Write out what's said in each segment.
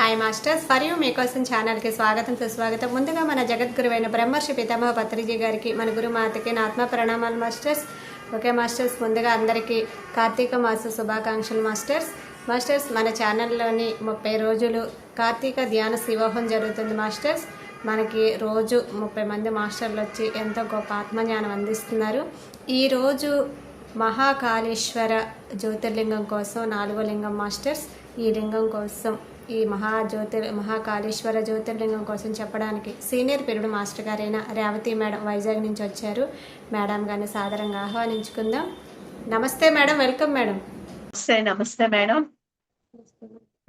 Hi masters, for you మీకోసం ఛానల్కి స్వాగతం సుస్వాగతం. ముందుగా మన జగద్గురువైన బ్రహ్మర్షి పితామహ పత్రిజీ గారికి, మన గురుమాతకి నా ఆత్మ ప్రణామాలు మాస్టర్స్. ఓకే మాస్టర్స్, ముందుగా అందరికీ కార్తీక మాస శుభాకాంక్షలు మాస్టర్స్. మన ఛానల్లోని 30 రోజులు కార్తీక ధ్యాన శివోహం జరుగుతుంది మాస్టర్స్. మనకి రోజు 30 మంది మాస్టర్లు వచ్చి ఎంతో గొప్ప ఆత్మజ్ఞానం అందిస్తున్నారు. ఈరోజు మహాకాళేశ్వర జ్యోతిర్లింగం కోసం 4వ లింగం మాస్టర్స్. ఈ లింగం కోసం, ఈ మహాకాళేశ్వర జ్యోతిర్లింగం కోసం చెప్పడానికి సీనియర్ పీరియడ్ మాస్టర్ గారైన రేవతి మేడం వైజాగ్ నుంచి వచ్చారు. మేడం గారిని సాదరంగా ఆహ్వానించుకుందాం. నమస్తే మేడం, వెల్కమ్ మేడం. నమస్తే మేడం.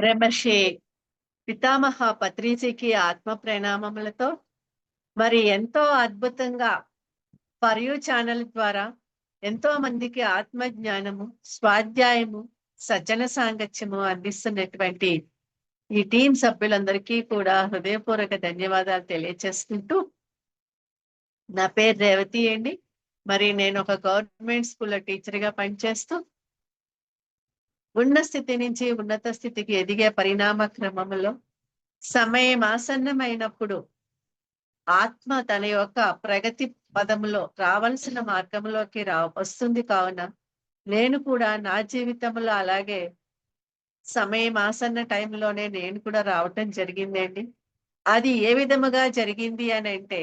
బ్రహ్మర్షి పితామహ పత్రిజీకి ఆత్మ ప్రణామములతో మరి ఎంతో అద్భుతంగా ఫర్ యూ ఛానల్ ద్వారా ఎంతో మందికి ఆత్మ జ్ఞానము, స్వాధ్యాయము, సజ్జన సాంగత్యము అందిస్తున్నటువంటి ఈ టీం సభ్యులందరికీ కూడా హృదయపూర్వక ధన్యవాదాలు తెలియచేసుకుంటూ, నా పేరు రేవతి అండి. మరి నేను ఒక గవర్నమెంట్ స్కూల్లో టీచర్గా పనిచేస్తూ ఉన్న స్థితి నుంచి ఉన్నత స్థితికి ఎదిగే పరిణామ క్రమంలో సమయం ఆసన్నమైనప్పుడు ఆత్మ తన యొక్క ప్రగతి పదంలో రావాల్సిన మార్గంలోకి వస్తుంది. కావున నేను కూడా నా జీవితంలో అలాగే సమయం ఆసన్న టైంలోనే నేను కూడా రావటం జరిగిందండి. అది ఏ విధముగా జరిగింది అని అంటే,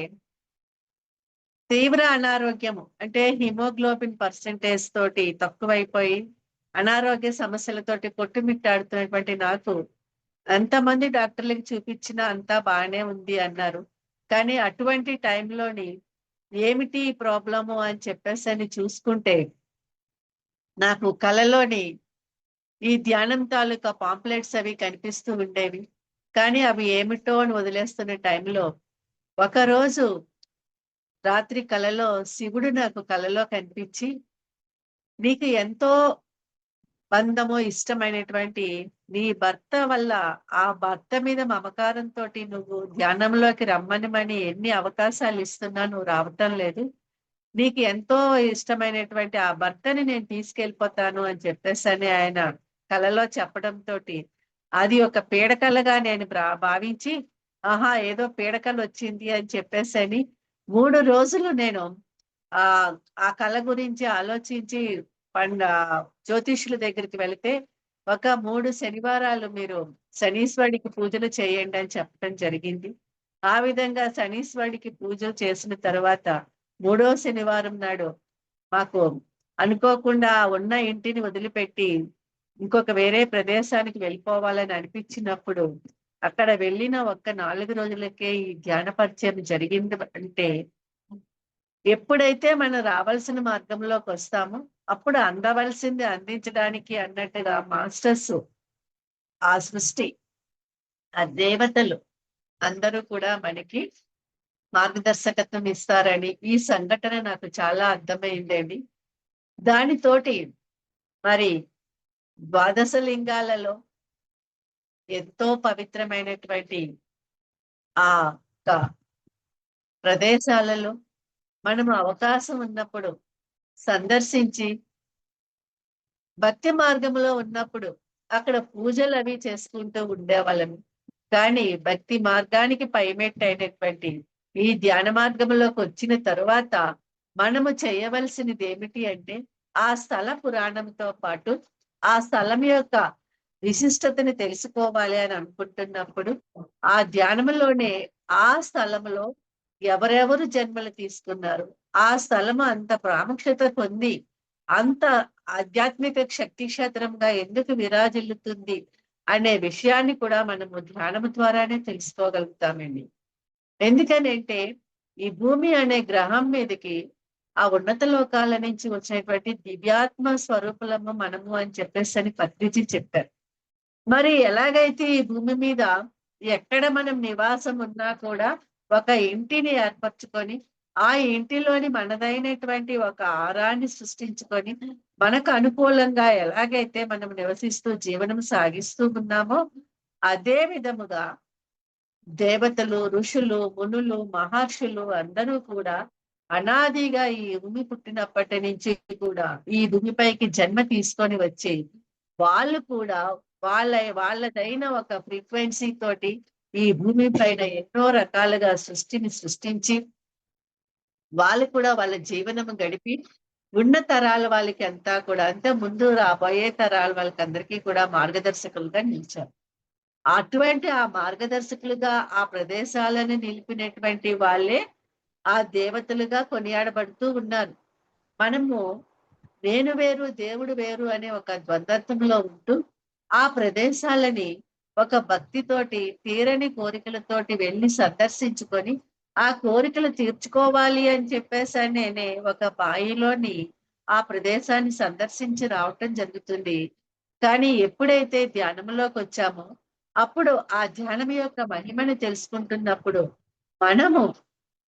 తీవ్ర అనారోగ్యము అంటే హిమోగ్లోబిన్ పర్సెంటేజ్ తోటి తక్కువైపోయి అనారోగ్య సమస్యలతోటి కొట్టుమిట్టాడుతున్నటువంటి నాకు ఎంతమంది డాక్టర్లకు చూపించినా అంతా బాగానే ఉంది అన్నారు. కానీ అటువంటి టైంలోని ఏమిటి ప్రాబ్లము అని చెప్పేసి చూసుకుంటే, నాకు కళలోని ఈ ధ్యానం తాలూకా పాంప్లెట్స్ అవి కనిపిస్తూ ఉండేవి. కానీ అవి ఏమిటో అని వదిలేస్తున్న టైంలో ఒకరోజు రాత్రి కలలో శివుడు నాకు కలలో కనిపించి, నీకు ఎంతో బంధమో ఇష్టమైనటువంటి నీ భర్త వల్ల ఆ భర్త మీద మమకారంతో నువ్వు ధ్యానంలోకి రమ్మనిమని ఎన్ని అవకాశాలు ఇస్తున్నా నువ్వు రావటం లేదు. నీకు ఎంతో ఇష్టమైనటువంటి ఆ భర్తని నేను తీసుకెళ్ళిపోతాను అని చెప్పేసి ఆయన కలలో చెప్పడంతో అది ఒక పీడకలగా నేను భావించి, ఏదో పీడకలు వచ్చింది అని చెప్పేసి 3 రోజులు నేను ఆ కళ గురించి ఆలోచించి జ్యోతిష్యుల దగ్గరికి వెళితే, ఒక 3 శనివారాలు మీరు శనీశ్వరుడికి పూజలు చేయండి అని చెప్పడం జరిగింది. ఆ విధంగా శనీశ్వరుడికి పూజలు చేసిన తర్వాత 3వ శనివారం నాడు మాకు అనుకోకుండా ఉన్న ఇంటిని వదిలిపెట్టి ఇంకొక వేరే ప్రదేశానికి వెళ్ళిపోవాలని అనిపించినప్పుడు, అక్కడ వెళ్ళిన ఒక్క 4 రోజులకే ఈ ధ్యాన పరిచయం జరిగింది. అంటే ఎప్పుడైతే మనం రావాల్సిన మార్గంలోకి వస్తామో అప్పుడు అందవలసింది అందించడానికి అన్నట్టుగా మాస్టర్స్, ఆ సృష్టి, ఆ దేవతలు అందరూ కూడా మనకి మార్గదర్శకత్వం ఇస్తారని ఈ సంఘటన నాకు చాలా అర్థమైందండి. దానితోటి మరి 12 లింగాలలో ఎంతో పవిత్రమైనటువంటి ఆ ప్రదేశాలలో మనము అవకాశం ఉన్నప్పుడు సందర్శించి, భక్తి మార్గంలో ఉన్నప్పుడు అక్కడ పూజలు అవి చేసుకుంటూ ఉండేవాళ్ళము. కానీ భక్తి మార్గానికి పైమెట్టైనటువంటి ఈ ధ్యాన మార్గంలోకి వచ్చిన తరువాత మనము చేయవలసినది ఏమిటి అంటే, ఆ స్థల పురాణంతో పాటు ఆ స్థలం యొక్క విశిష్టతని తెలుసుకోవాలి అని అనుకుంటున్నప్పుడు, ఆ ధ్యానంలోనే ఆ స్థలంలో ఎవరెవరు జన్మలు తీసుకున్నారు, ఆ స్థలము అంత ప్రాముఖ్యత పొంది అంత ఆధ్యాత్మిక శక్తి క్షేత్రంగా ఎందుకు విరాజిల్లుతుంది అనే విషయాన్ని కూడా మనము ధ్యానము ద్వారానే తెలుసుకోగలుగుతామండి. ఎందుకనంటే ఈ భూమి అనే గ్రహం మీదకి ఆ ఉన్నత లోకాల నుంచి వచ్చినటువంటి దివ్యాత్మ స్వరూపులము మనము అని చెప్పేసి పత్రిజీ చెప్పారు. మరి ఎలాగైతే ఈ భూమి మీద ఎక్కడ మనం నివాసం ఉన్నా కూడా ఒక ఇంటిని ఏర్పరచుకొని, ఆ ఇంటిలోని మనదైనటువంటి ఒక ఆరాన్ని సృష్టించుకొని, మనకు అనుకూలంగా ఎలాగైతే మనం నివసిస్తూ జీవనం సాగిస్తూ ఉన్నామో, అదే విధముగా దేవతలు, ఋషులు, మునులు, మహర్షులు అందరూ కూడా అనాదిగా ఈ భూమి పుట్టినప్పటి నుంచి కూడా ఈ భూమిపైకి జన్మ తీసుకొని వచ్చి వాళ్ళు కూడా వాళ్ళదైన ఒక ఫ్రీక్వెన్సీ తోటి ఈ భూమి పైన ఎన్నో రకాలుగా సృష్టిని సృష్టించి వాళ్ళు కూడా వాళ్ళ జీవనము గడిపి ఉన్న తరాల వాళ్ళకి అంతా కూడా అంటే ముందు రాబోయే తరాల వాళ్ళకి అందరికీ కూడా మార్గదర్శకులుగా నిలిచారు. అటువంటి ఆ మార్గదర్శకులుగా ఆ ప్రదేశాలను నిలిపినటువంటి వాళ్ళే ఆ దేవతలుగా కొనియాడబడుతూ ఉన్నారు. మనము నేను వేరు దేవుడు వేరు అనే ఒక ద్వంద్వత్వంలో ఉంటూ ఆ ప్రదేశాలని ఒక భక్తితోటి తీరని కోరికలతోటి వెళ్ళి సందర్శించుకొని ఆ కోరికలు తీర్చుకోవాలి అని చెప్పేసి నేనే ఒక బాయిలోని ఆ ప్రదేశాన్ని సందర్శించి రావటం జరుగుతుంది. కానీ ఎప్పుడైతే ధ్యానంలోకి వచ్చామో అప్పుడు ఆ ధ్యానం యొక్క మహిమను తెలుసుకుంటున్నప్పుడు మనము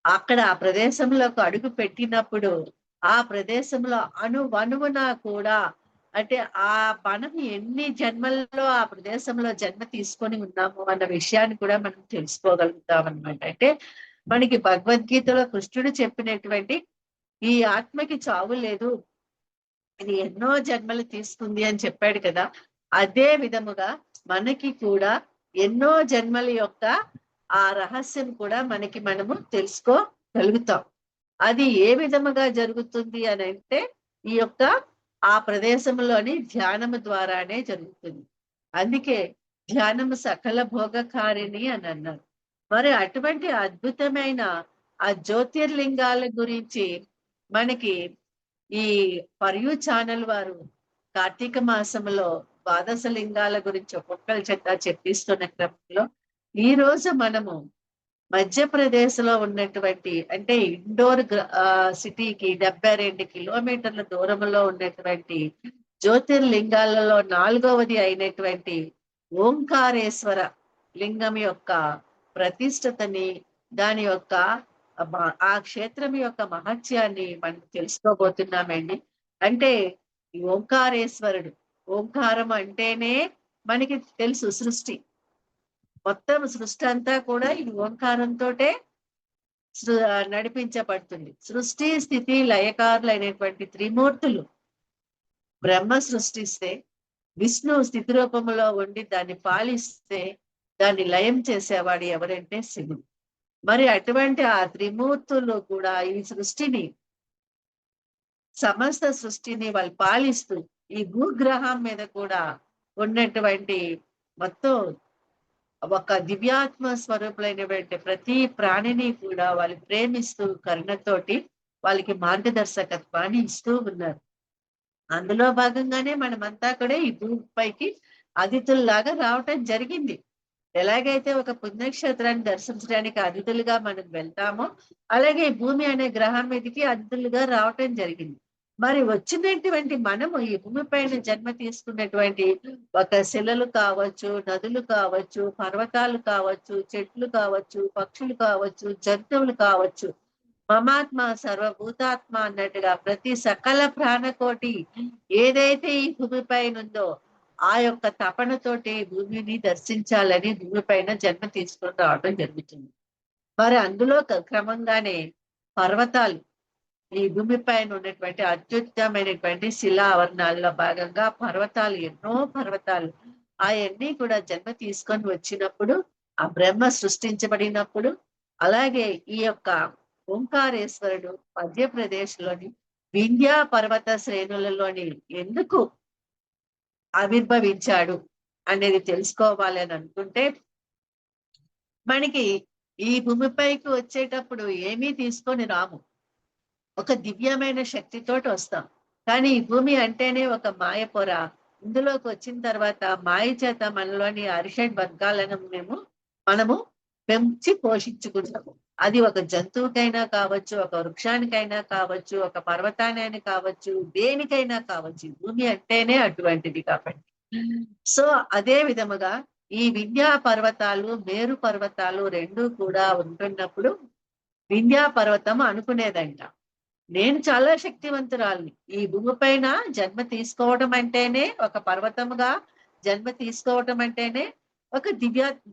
అక్కడ ఆ ప్రదేశంలోకి అడుగు పెట్టినప్పుడు ఆ ప్రదేశంలో అణువణువున కూడా అంటే మనం ఎన్ని జన్మల్లో ఆ ప్రదేశంలో జన్మ తీసుకొని ఉన్నాము అన్న విషయాన్ని కూడా మనం తెలుసుకోగలుగుతాం అన్నమాట. అంటే మనకి భగవద్గీతలో కృష్ణుడు చెప్పినటువంటి ఈ ఆత్మకి చావు లేదు, ఇది ఎన్నో జన్మలు తీసుకుంది అని చెప్పాడు కదా. అదే విధముగా మనకి కూడా ఎన్నో జన్మల యొక్క ఆ రహస్యం కూడా మనము తెలుసుకోగలుగుతాం. అది ఏ విధముగా జరుగుతుంది అని అంటే ఈ యొక్క ఆ ప్రదేశంలోని ధ్యానము ద్వారానే జరుగుతుంది. అందుకే ధ్యానము సకల భోగకారిణి అని అన్నారు. మరి అటువంటి అద్భుతమైన ఆ జ్యోతిర్లింగాల గురించి మనకి ఈ పర్యూ ఛానల్ వారు కార్తీక మాసంలో ద్వాదశ లింగాల గురించి ఒక్కొక్కరి చేత చెప్పిస్తున్న క్రమంలో ఈ రోజు మనము మధ్యప్రదేశ్ లో ఉన్నటువంటి అంటే ఇండోర్ సిటీకి 72 కిలోమీటర్ల దూరంలో ఉన్నటువంటి జ్యోతిర్లింగాలలో 4వది అయినటువంటి ఓంకారేశ్వర లింగం యొక్క ప్రతిష్టతని దాని యొక్క ఆ క్షేత్రం యొక్క మహత్యాన్ని మనం తెలుసుకోబోతున్నామండి. అంటే ఈ ఓంకారేశ్వరుడు, ఓంకారం అంటేనే మనకి తెలుసు సృష్టి, మొత్తం సృష్టి అంతా కూడా ఈ ఓంకారంతోటే నడిపించబడుతుంది. సృష్టి స్థితి లయకారులైనటువంటి త్రిమూర్తులు బ్రహ్మ సృష్టిస్తే విష్ణు స్థితి రూపంలో ఉండి దాన్ని పాలిస్తే దాన్ని లయం చేసేవాడు ఎవరంటే శివుడు. మరి అటువంటి ఆ త్రిమూర్తులు కూడా ఈ సృష్టిని సమస్త సృష్టిని వాళ్ళు పాలిస్తూ ఈ భూగ్రహం మీద కూడా ఉన్నటువంటి మొత్తం ఒక దివ్యాత్మ స్వరూపులైనటువంటి ప్రతి ప్రాణిని కూడా వాళ్ళు ప్రేమిస్తూ కరుణతోటి వాళ్ళకి మార్గదర్శకత్వాన్ని ఇస్తూ ఉన్నారు. అందులో భాగంగానే మనమంతా కూడా ఈ భూమిపైకి అతిథుల్లాగా రావటం జరిగింది. ఎలాగైతే ఒక పుణ్యక్షేత్రాన్ని దర్శించడానికి అతిథులుగా మనం వెళ్తామో అలాగే భూమి అనే గ్రహం మీదకి అతిథులుగా రావటం జరిగింది. మరి వచ్చినటువంటి మనము ఈ భూమి పైన జన్మ తీసుకున్నటువంటి ఒక శిలలు కావచ్చు, నదులు కావచ్చు, పర్వతాలు కావచ్చు, చెట్లు కావచ్చు, పక్షులు కావచ్చు, జంతువులు కావచ్చు, మమాత్మ సర్వభూతాత్మ అన్నట్టుగా ప్రతి సకల ప్రాణకోటి ఏదైతే ఈ భూమి పైన ఉందో ఆ యొక్క తపనతోటి భూమిని దర్శించాలని భూమి పైన జన్మ తీసుకొని రావడం జరుగుతుంది. మరి అందులో క్రమంగానే పర్వతాలు ఈ భూమి పైన ఉన్నటువంటి అత్యుత్తమైనటువంటి శిలా ఆవరణాల్లో భాగంగా పర్వతాలు, ఎన్నో పర్వతాలు అవన్నీ కూడా జన్మ తీసుకొని వచ్చినప్పుడు ఆ బ్రహ్మ సృష్టించబడినప్పుడు అలాగే ఈ యొక్క ఓంకారేశ్వరుడు మధ్యప్రదేశ్ లోని వింధ్యా పర్వత శ్రేణులలోని ఎందుకు ఆవిర్భవించాడు అనేది తెలుసుకోవాలి అని అనుకుంటే మనకి ఈ భూమిపైకి వచ్చేటప్పుడు ఏమీ తీసుకొని రాము, ఒక దివ్యమైన శక్తితోటి వస్తాం. కానీ ఈ భూమి అంటేనే ఒక మాయ పొర. ఇందులోకి వచ్చిన తర్వాత మాయ చేత మనలోని అరిషడ్ వర్గాలను మనము పెంచి పోషించుకుంటాము. అది ఒక జంతువుకైనా కావచ్చు, ఒక వృక్షానికైనా కావచ్చు, ఒక పర్వతానైనా కావచ్చు, దేనికైనా కావచ్చు. భూమి అంటేనే అటువంటిది కాబట్టి. సో అదే విధముగా ఈ వింధ్యా పర్వతాలు, మేరు పర్వతాలు రెండు కూడా ఉంటున్నప్పుడు వింధ్యా పర్వతం అనుకునేదంట, నేను చాలా శక్తివంతురాలిని, ఈ భూమి పైన జన్మ తీసుకోవడం అంటేనే ఒక పర్వతముగా జన్మ తీసుకోవటం అంటేనే ఒక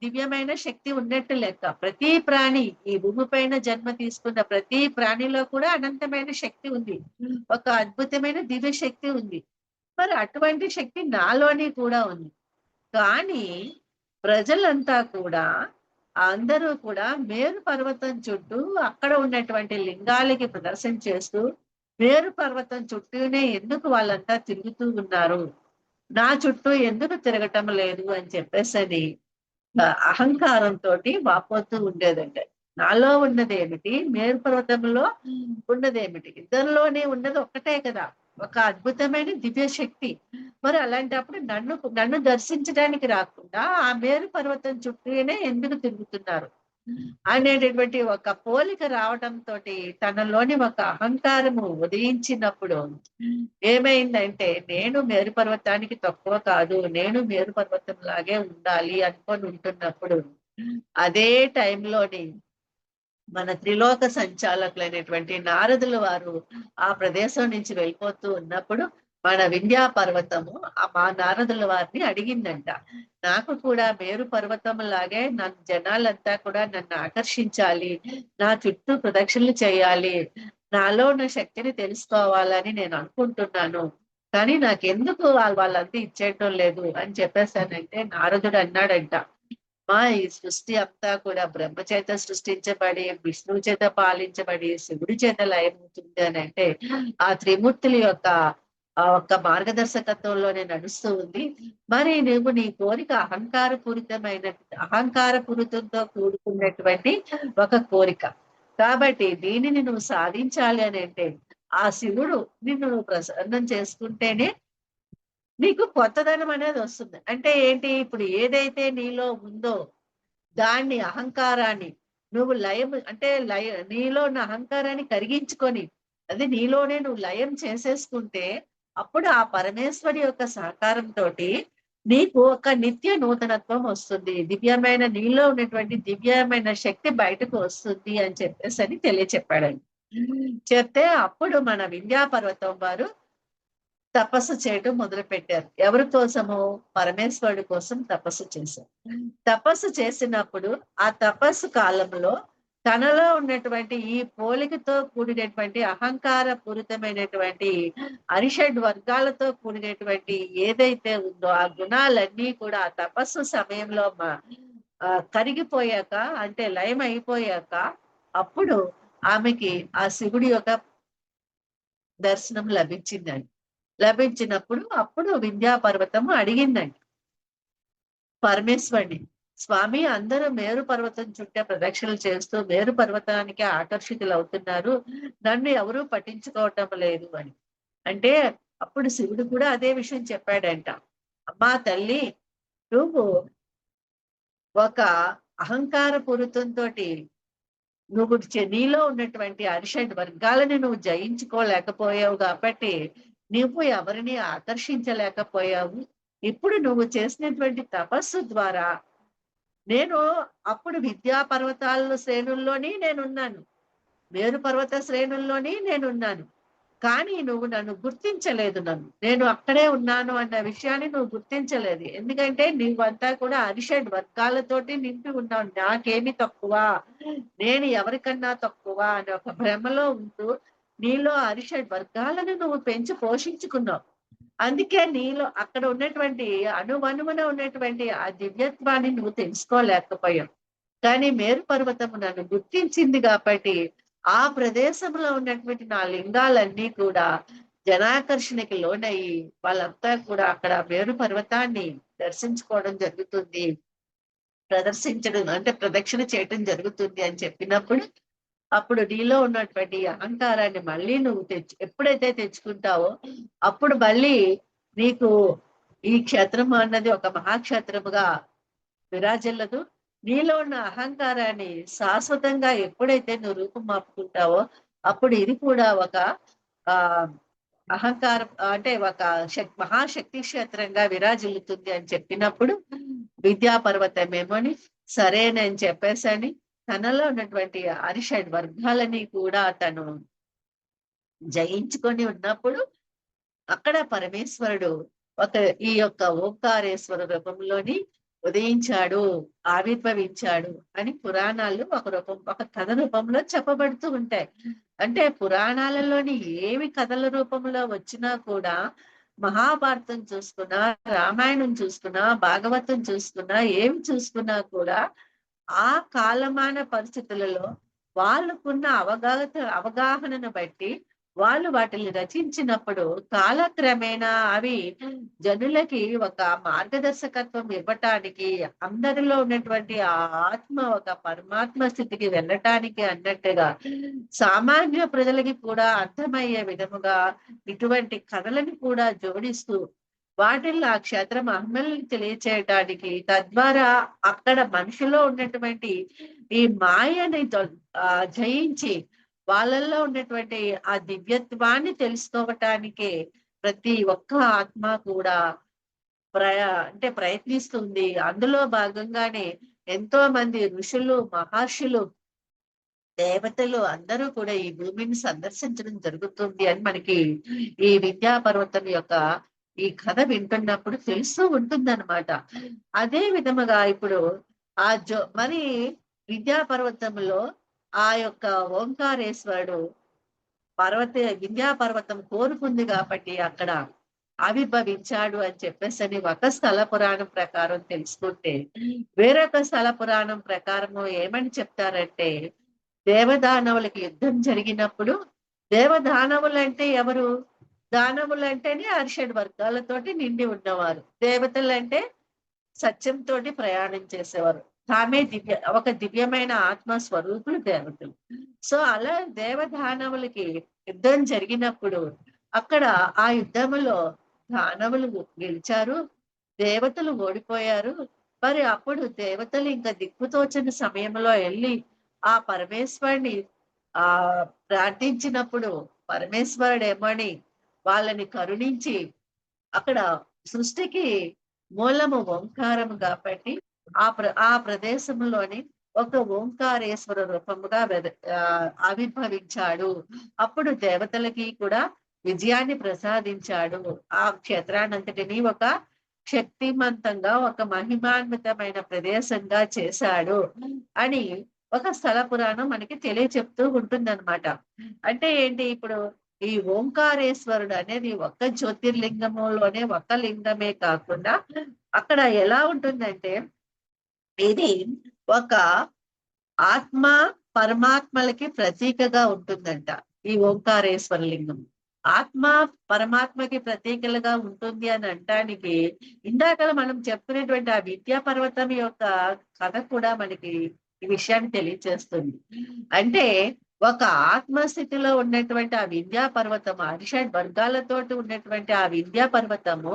దివ్యమైన శక్తి ఉన్నట్టు లెక్క. ప్రతి ప్రాణి ఈ భూమి పైన జన్మ తీసుకున్న ప్రతి ప్రాణిలో కూడా అనంతమైన శక్తి ఉంది, ఒక అద్భుతమైన దివ్య శక్తి ఉంది. మరి అటువంటి శక్తి నాలోని కూడా ఉంది. కానీ ప్రజలంతా కూడా అందరూ కూడా మేరు పర్వతం చుట్టూ అక్కడ ఉన్నటువంటి లింగాలకి ప్రదర్శన చేస్తూ మేరు పర్వతం చుట్టూనే ఎందుకు వాళ్ళంతా తిరుగుతూ ఉన్నారు, నా చుట్టూ ఎందుకు తిరగటం లేదు అని చెప్పేసని అహంకారంతో వాపోతూ ఉండేదంట. నాలో ఉన్నదేమిటి, మేరు పర్వతంలో ఉన్నదేమిటి, ఇద్దరిలోనే ఉన్నది ఒక్కటే కదా, ఒక అద్భుతమైన దివ్య శక్తి. మరి అలాంటప్పుడు నన్ను నన్ను దర్శించడానికి రాకుండా ఆ మేరు పర్వతం చుట్టూనే ఎందుకు తిరుగుతున్నారు అనేటటువంటి ఒక పోలిక రావడంతో తనలోని ఒక అహంకారము ఉదయించినప్పుడు ఏమైందంటే, నేను మేరు పర్వతానికి తక్కువ కాదు, నేను మేరు పర్వతం లాగే ఉండాలి అనుకొని ఉంటున్నప్పుడు అదే టైంలోని మన త్రిలోక సంచాలకులైనటువంటి నారదుల వారు ఆ ప్రదేశం నుంచి వెళ్ళిపోతూ ఉన్నప్పుడు మన వింధ్యా పర్వతము మా నారదుల వారిని అడిగిందంట, నాకు కూడా మేరు పర్వతం లాగే నన్ను జనాలంతా కూడా నన్ను ఆకర్షించాలి, నా చుట్టూ ప్రదక్షిణలు చేయాలి, నాలో ఉన్న శక్తిని తెలుసుకోవాలని నేను అనుకుంటున్నాను, కానీ నాకెందుకు వాళ్ళంతా ఇచ్చేయటం లేదు అని చెప్పేసానంటే నారదుడు అన్నాడంట, ఈ సృష్టి అంతా కూడా బ్రహ్మ చేత సృష్టించబడి విష్ణువు చేత పాలించబడి శివుడి చేత లయమవుతుంది అని అంటే ఆ త్రిమూర్తుల యొక్క ఒక్క మార్గదర్శకత్వంలోనే నడుస్తూ ఉంది. మరి నువ్వు నీ కోరిక అహంకారపూరితంతో కూడుకున్నటువంటి ఒక కోరిక కాబట్టి దీనిని నువ్వు సాధించాలి అని అంటే ఆ శివుడు నిన్ను నువ్వు ప్రసన్నం చేసుకుంటేనే నీకు కొత్తదనం అనేది వస్తుంది. అంటే ఏంటి, ఇప్పుడు ఏదైతే నీలో ఉందో దాన్ని అహంకారాన్ని నువ్వు లయం అంటే నీలో ఉన్న అహంకారాన్ని కరిగించుకొని అది నీలోనే నువ్వు లయం చేసేసుకుంటే అప్పుడు ఆ పరమేశ్వరి యొక్క సహకారంతో నీకు ఒక నిత్య నూతనత్వం వస్తుంది, దివ్యమైన నీలో ఉన్నటువంటి దివ్యమైన శక్తి బయటకు వస్తుంది అని చెప్పేసి అని తెలియచెప్పాడండి. చెప్తే అప్పుడు మన వింధ్యా పర్వతం వారు తపస్సు చేయటం మొదలు పెట్టారు. ఎవరి కోసము? పరమేశ్వరుడి కోసం తపస్సు చేశారు. తపస్సు చేసినప్పుడు ఆ తపస్సు కాలంలో తనలో ఉన్నటువంటి ఈ పోలికతో కూడినటువంటి అహంకార పూరితమైనటువంటి అరిషడ్ వర్గాలతో కూడినటువంటి ఏదైతే ఉందో ఆ గుణాలన్నీ కూడా ఆ తపస్సు సమయంలో కరిగిపోయాక అంటే లయం అయిపోయాక అప్పుడు ఆమెకి ఆ శివుడి యొక్క దర్శనం లభించిందండి. లభించినప్పుడు అప్పుడు వింధ్యా పర్వతము అడిగిందండి పరమేశ్వరుని, స్వామి అందరూ మేరు పర్వతం చుట్టే ప్రదక్షిణలు చేస్తూ మేరు పర్వతానికి ఆకర్షితులు అవుతున్నారు, నన్ను ఎవరూ పట్టించుకోవటం లేదు అని అంటే అప్పుడు శివుడు కూడా అదే విషయం చెప్పాడంట, అమ్మా తల్లి, నువ్వు ఒక అహంకార పూరితంతో నువ్వు నీలో ఉన్నటువంటి అరిషడ్ వర్గాలని నువ్వు జయించుకోలేకపోయావు కాబట్టి నువ్వు ఎవరిని ఆకర్షించలేకపోయావు. ఇప్పుడు నువ్వు చేసినటువంటి తపస్సు ద్వారా నేను అప్పుడు విద్యా పర్వతాల శ్రేణుల్లోని నేనున్నాను, మేరు పర్వత శ్రేణుల్లోని నేనున్నాను, కానీ నువ్వు నన్ను గుర్తించలేదు, నేను అక్కడే ఉన్నాను అన్న విషయాన్ని నువ్వు గుర్తించలేదు. ఎందుకంటే నువ్వంతా కూడా అరిషడ్ వర్గాలతోటి నింపి ఉన్నావు, నాకేమి తక్కువ, నేను ఎవరికన్నా తక్కువ అనే ఒక భ్రమలో ఉంటూ నీలో అరిషడ్ వర్గాలను నువ్వు పెంచి పోషించుకున్నావు. అందుకే నీలో అక్కడ ఉన్నటువంటి అణువణువున ఉన్నటువంటి ఆ దివ్యత్వాన్ని నువ్వు తెలుసుకోలేకపోయావు. కానీ మేరు పర్వతము నన్ను గుర్తించింది కాబట్టి ఆ ప్రదేశంలో ఉన్నటువంటి నా లింగాలన్నీ కూడా జనాకర్షణకి లోనయ్యి వాళ్ళంతా కూడా అక్కడ మేరు పర్వతాన్ని దర్శించుకోవడం జరుగుతుంది, ప్రదర్శించడం అంటే ప్రదక్షిణ చేయటం జరుగుతుంది అని చెప్పినప్పుడు అప్పుడు నీలో ఉన్నటువంటి అహంకారాన్ని మళ్ళీ నువ్వు ఎప్పుడైతే తెచ్చుకుంటావో అప్పుడు మళ్ళీ నీకు ఈ క్షేత్రం అన్నది ఒక మహాక్షేత్రముగా విరాజిల్లదు. నీలో ఉన్న అహంకారాన్ని శాశ్వతంగా ఎప్పుడైతే నువ్వు రూపం మాపుకుంటావో అప్పుడు ఇది కూడా ఒక ఆ అహంకారం అంటే ఒక మహాశక్తి క్షేత్రంగా విరాజిల్లుతుంది అని చెప్పినప్పుడు విద్యా పర్వతమేమోని సరేనని చెప్పేసని తనలో ఉన్నటువంటి అరిషడ్ వర్గాలని కూడా తను జయించుకొని ఉన్నప్పుడు అక్కడ పరమేశ్వరుడు ఒక ఈ యొక్క ఓంకారేశ్వర రూపంలోని ఉదయించాడు, ఆవిర్భవించాడు అని పురాణాలు ఒక కథ రూపంలో చెప్పబడుతూ ఉంటాయి. అంటే పురాణాలలోని ఏమి కథల రూపంలో వచ్చినా కూడా మహాభారతం చూసుకున్నా, రామాయణం చూసుకున్నా, భాగవతం చూసుకున్నా, ఏమి చూసుకున్నా కూడా ఆ కాలమాన పరిస్థితులలో వాళ్ళకున్న అవగాహనను బట్టి వాళ్ళు వాటిని రచించినప్పుడు కాలక్రమేణా అవి జనులకి ఒక మార్గదర్శకత్వం ఇవ్వటానికి, అందరిలో ఉన్నటువంటి ఆ ఆత్మ ఒక పరమాత్మ స్థితికి వెళ్ళటానికి అన్నట్టుగా సామాన్య ప్రజలకి కూడా అర్థమయ్యే విధముగా ఇటువంటి కథలను కూడా జోడిస్తూ వాటిల్లో ఆ క్షేత్ర మహిమల్ని తెలియచేయటానికి, తద్వారా అక్కడ మనిషిలో ఉన్నటువంటి ఈ మాయని జయించి వాళ్ళల్లో ఉన్నటువంటి ఆ దివ్యత్వాన్ని తెలుసుకోవటానికే ప్రతి ఒక్క ఆత్మ కూడా అంటే ప్రయత్నిస్తుంది. అందులో భాగంగానే ఎంతో మంది ఋషులు, మహర్షులు, దేవతలు అందరూ కూడా ఈ భూమిని సందర్శించడం జరుగుతుంది అని మనకి ఈ విద్యా పర్వతం యొక్క ఈ కథ వింటున్నప్పుడు తెలుస్తూ ఉంటుందన్నమాట. అదే విధముగా ఇప్పుడు మరి విద్యా పర్వతంలో ఆ యొక్క ఓంకారేశ్వరుడు విద్యా పర్వతం కోరుకుంది కాబట్టి అక్కడ ఆవిర్భవించాడు అని చెప్పేసి అని ఒక స్థల పురాణం ప్రకారం తెలుసుకుంటే, వేరొక స్థల పురాణం ప్రకారము ఏమని చెప్తారంటే, దేవదానవులకి యుద్ధం జరిగినప్పుడు దేవదానవులు అంటే ఎవరు? దానవులు అంటేనే అరిషడ్ వర్గాలతోటి నిండి ఉన్నవారు. దేవతలు అంటే సత్యంతో ప్రయాణం చేసేవారు. తామే ఒక దివ్యమైన ఆత్మ స్వరూపులు దేవతలు. సో అలా దేవదానవులకి యుద్ధం జరిగినప్పుడు అక్కడ ఆ యుద్ధములో దానవులు గెలిచారు, దేవతలు ఓడిపోయారు. మరి అప్పుడు దేవతలు ఇంకా దిక్కుతోచని సమయంలో వెళ్ళి ఆ పరమేశ్వరుని ప్రార్థించినప్పుడు పరమేశ్వరుడు ఏమని వాళ్ళని కరుణించి అక్కడ సృష్టికి మూలము ఓంకారము కాబట్టి ఆ ప్రదేశంలోని ఒక ఓంకారేశ్వర రూపముగా ఆవిర్భవించాడు. అప్పుడు దేవతలకి కూడా విజయాన్ని ప్రసాదించాడు. ఆ క్షేత్రానంతటిని ఒక శక్తిమంతంగా, ఒక మహిమాన్వితమైన ప్రదేశంగా చేశాడు అని ఒక స్థల పురాణం మనకి తెలియచెప్తూ ఉంటుందన్నమాట. అంటే ఏంటి ఇప్పుడు ఈ ఓంకారేశ్వరుడు అనేది ఒక్క జ్యోతిర్లింగములోనే ఒక్క లింగమే కాకుండా అక్కడ ఎలా ఉంటుందంటే, ఇది ఒక ఆత్మ పరమాత్మలకి ప్రతీకగా ఉంటుందంట ఈ ఓంకారేశ్వర లింగం. ఆత్మ పరమాత్మకి ప్రతీకలుగా ఉంటుంది అని అనటానికి ఇందాక మనం చెప్పుకునేటువంటి ఆ విద్యా పర్వతం యొక్క కథ కూడా మనకి ఈ విషయాన్ని తెలియచేస్తుంది. అంటే ఒక ఆత్మస్థితిలో ఉన్నటువంటి ఆ విద్యా పర్వతము, అరిషడ్ వర్గాలతోటి ఉన్నటువంటి ఆ విద్యా పర్వతము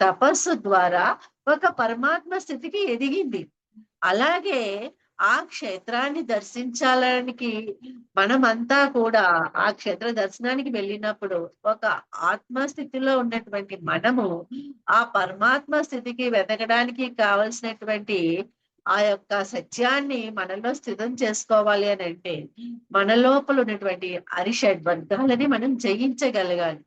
తపస్సు ద్వారా ఒక పరమాత్మ స్థితికి ఎదిగింది. అలాగే ఆ క్షేత్రాన్ని దర్శించాలనికి మనమంతా కూడా ఆ క్షేత్ర దర్శనానికి వెళ్ళినప్పుడు ఒక ఆత్మస్థితిలో ఉన్నటువంటి మనము ఆ పరమాత్మ స్థితికి వెతకడానికి కావలసినటువంటి ఆ యొక్క సత్యాన్ని మనలో స్థితం చేసుకోవాలి అని అంటే మన లోపల ఉన్నటువంటి అరిషడ్ వర్గాలని మనం జయించగలగాలి.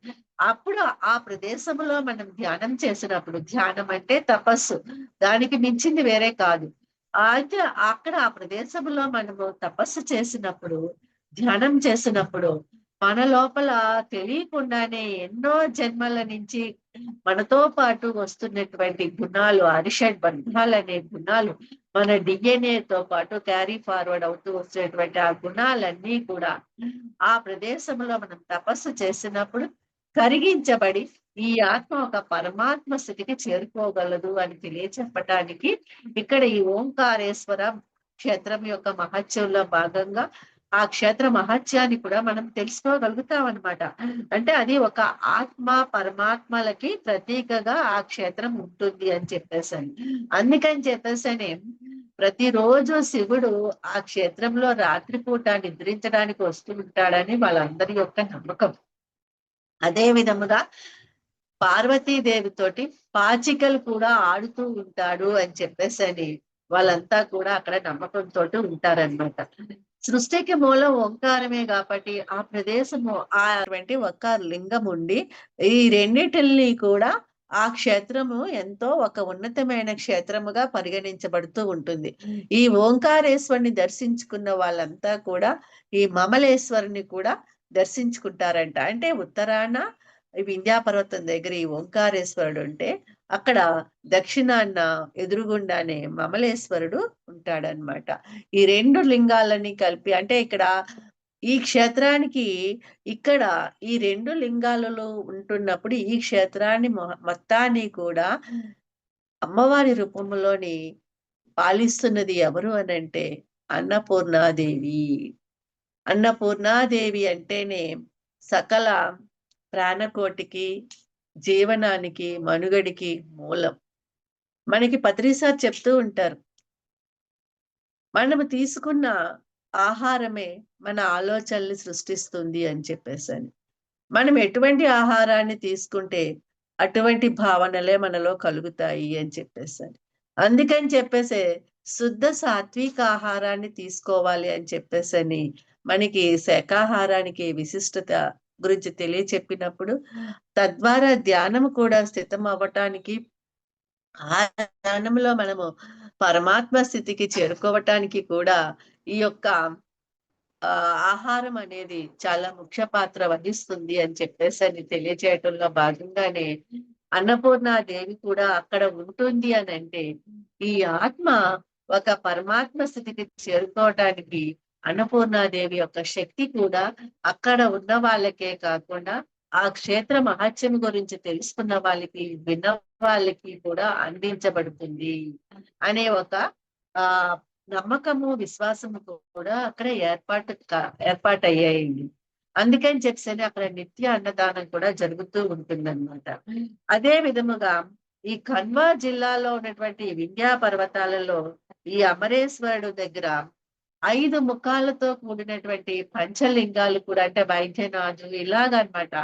అప్పుడు ఆ ప్రదేశంలో మనం ధ్యానం చేసినప్పుడు, ధ్యానం అంటే తపస్సు, దానికి మించింది వేరే కాదు. అయితే అక్కడ ఆ ప్రదేశంలో మనము తపస్సు చేసినప్పుడు, ధ్యానం చేసినప్పుడు మన లోపల తెలియకుండానే ఎన్నో జన్మల నుంచి మనతో పాటు వస్తున్నటువంటి గుణాలు, అరిషడ్ బంధాలు అనే గుణాలు మన డిఎన్ఏతో పాటు క్యారీ ఫార్వర్డ్ అవుతూ వచ్చేటువంటి ఆ గుణాలన్నీ కూడా ఆ ప్రదేశంలో మనం తపస్సు చేసినప్పుడు కరిగించబడి ఈ ఆత్మ ఒక పరమాత్మ స్థితికి చేరుకోగలదు అని తెలియచెప్పటానికి ఇక్కడ ఈ ఓంకారేశ్వర క్షేత్రం యొక్క మహత్యంలో భాగంగా ఆ క్షేత్ర మహత్యాన్ని కూడా మనం తెలుసుకోగలుగుతాం అన్నమాట. అంటే అది ఒక ఆత్మ పరమాత్మలకి ప్రతీకగా ఆ క్షేత్రం ఉంటుంది అని చెప్పేసని. అందుకని చెప్పేసని ప్రతిరోజు శివుడు ఆ క్షేత్రంలో రాత్రిపూట నిద్రించడానికి వస్తూ ఉంటాడని వాళ్ళందరి యొక్క నమ్మకం. అదే విధముగా పార్వతీదేవితోటి పాచికలు కూడా ఆడుతూ ఉంటాడు అని చెప్పేసని వాళ్ళంతా కూడా అక్కడ నమ్మకంతో ఉంటారన్నమాట. సృష్టికి మూలం ఓంకారమే కాబట్టి ఆ ప్రదేశము అటువంటి ఒక్క లింగం ఉండి ఈ రెండిటిల్ని కూడా ఆ క్షేత్రము ఎంతో ఒక ఉన్నతమైన క్షేత్రముగా పరిగణించబడుతూ ఉంటుంది. ఈ ఓంకారేశ్వరుని దర్శించుకున్న వాళ్ళంతా కూడా ఈ మమలేశ్వరుని కూడా దర్శించుకుంటారంట. అంటే ఉత్తరాన ఈ వింధ్యా పర్వతం దగ్గర ఈ ఓంకారేశ్వరుడు ఉంటే అక్కడ దక్షిణాన్న ఎదురుగుండానే మమలేశ్వరుడు ఉంటాడనమాట. ఈ రెండు లింగాలని కలిపి అంటే ఇక్కడ ఈ క్షేత్రానికి ఇక్కడ ఈ రెండు లింగాలలో ఉంటున్నప్పుడు ఈ క్షేత్రాన్ని మొత్తాన్ని కూడా అమ్మవారి రూపంలోని పాలిస్తున్నది ఎవరు అనంటే అన్నపూర్ణాదేవి. అన్నపూర్ణాదేవి అంటేనే సకల ప్రాణకోటికి, జీవనానికి, మనుగడికి మూలం. మనకి పత్రి సార్ చెప్తూ ఉంటారు. మనము తీసుకున్న ఆహారమే మన ఆలోచనల్ని సృష్టిస్తుంది అని చెప్పేసని. మనం ఎటువంటి ఆహారాన్ని తీసుకుంటే అటువంటి భావనలే మనలో కలుగుతాయి అని చెప్పేసని. అందుకని చెప్పేసే శుద్ధ సాత్విక ఆహారాన్ని తీసుకోవాలి అని చెప్పేసని మనకి శాకాహారానికి విశిష్టత గురించి తెలియచెప్పినప్పుడు తద్వారా ధ్యానము కూడా స్థితం అవ్వటానికి ఆ ధ్యానంలో మనము పరమాత్మ స్థితికి చేరుకోవటానికి కూడా ఈ యొక్క ఆహారం అనేది చాలా ముఖ్య పాత్ర వహిస్తుంది అని చెప్పేసి అని తెలియజేయటంలో భాగంగానే అన్నపూర్ణాదేవి కూడా అక్కడ ఉంటుంది అని అంటే ఈ ఆత్మ ఒక పరమాత్మ స్థితికి చేరుకోవటానికి అన్నపూర్ణాదేవి యొక్క శక్తి కూడా అక్కడ ఉన్న వాళ్ళకే కాకుండా ఆ క్షేత్ర మహత్యం గురించి తెలుసుకున్న వాళ్ళకి, విన్న వాళ్ళకి కూడా అందించబడుతుంది అనే ఒక ఆ నమ్మకము, విశ్వాసము కూడా అక్కడ ఏర్పాటయ్యాయండి. అందుకని చెప్పేసి అక్కడ నిత్య అన్నదానం కూడా జరుగుతూ ఉంటుందన్నమాట. అదే విధముగా ఈ ఖన్వా జిల్లాలో ఉన్నటువంటి వింధ్యా పర్వతాలలో ఈ అమరేశ్వరుడు దగ్గర 5 ముఖాలతో కూడినటువంటి పంచలింగాలు కూడా అంటే వైద్యనాథు ఇలాగనమాట.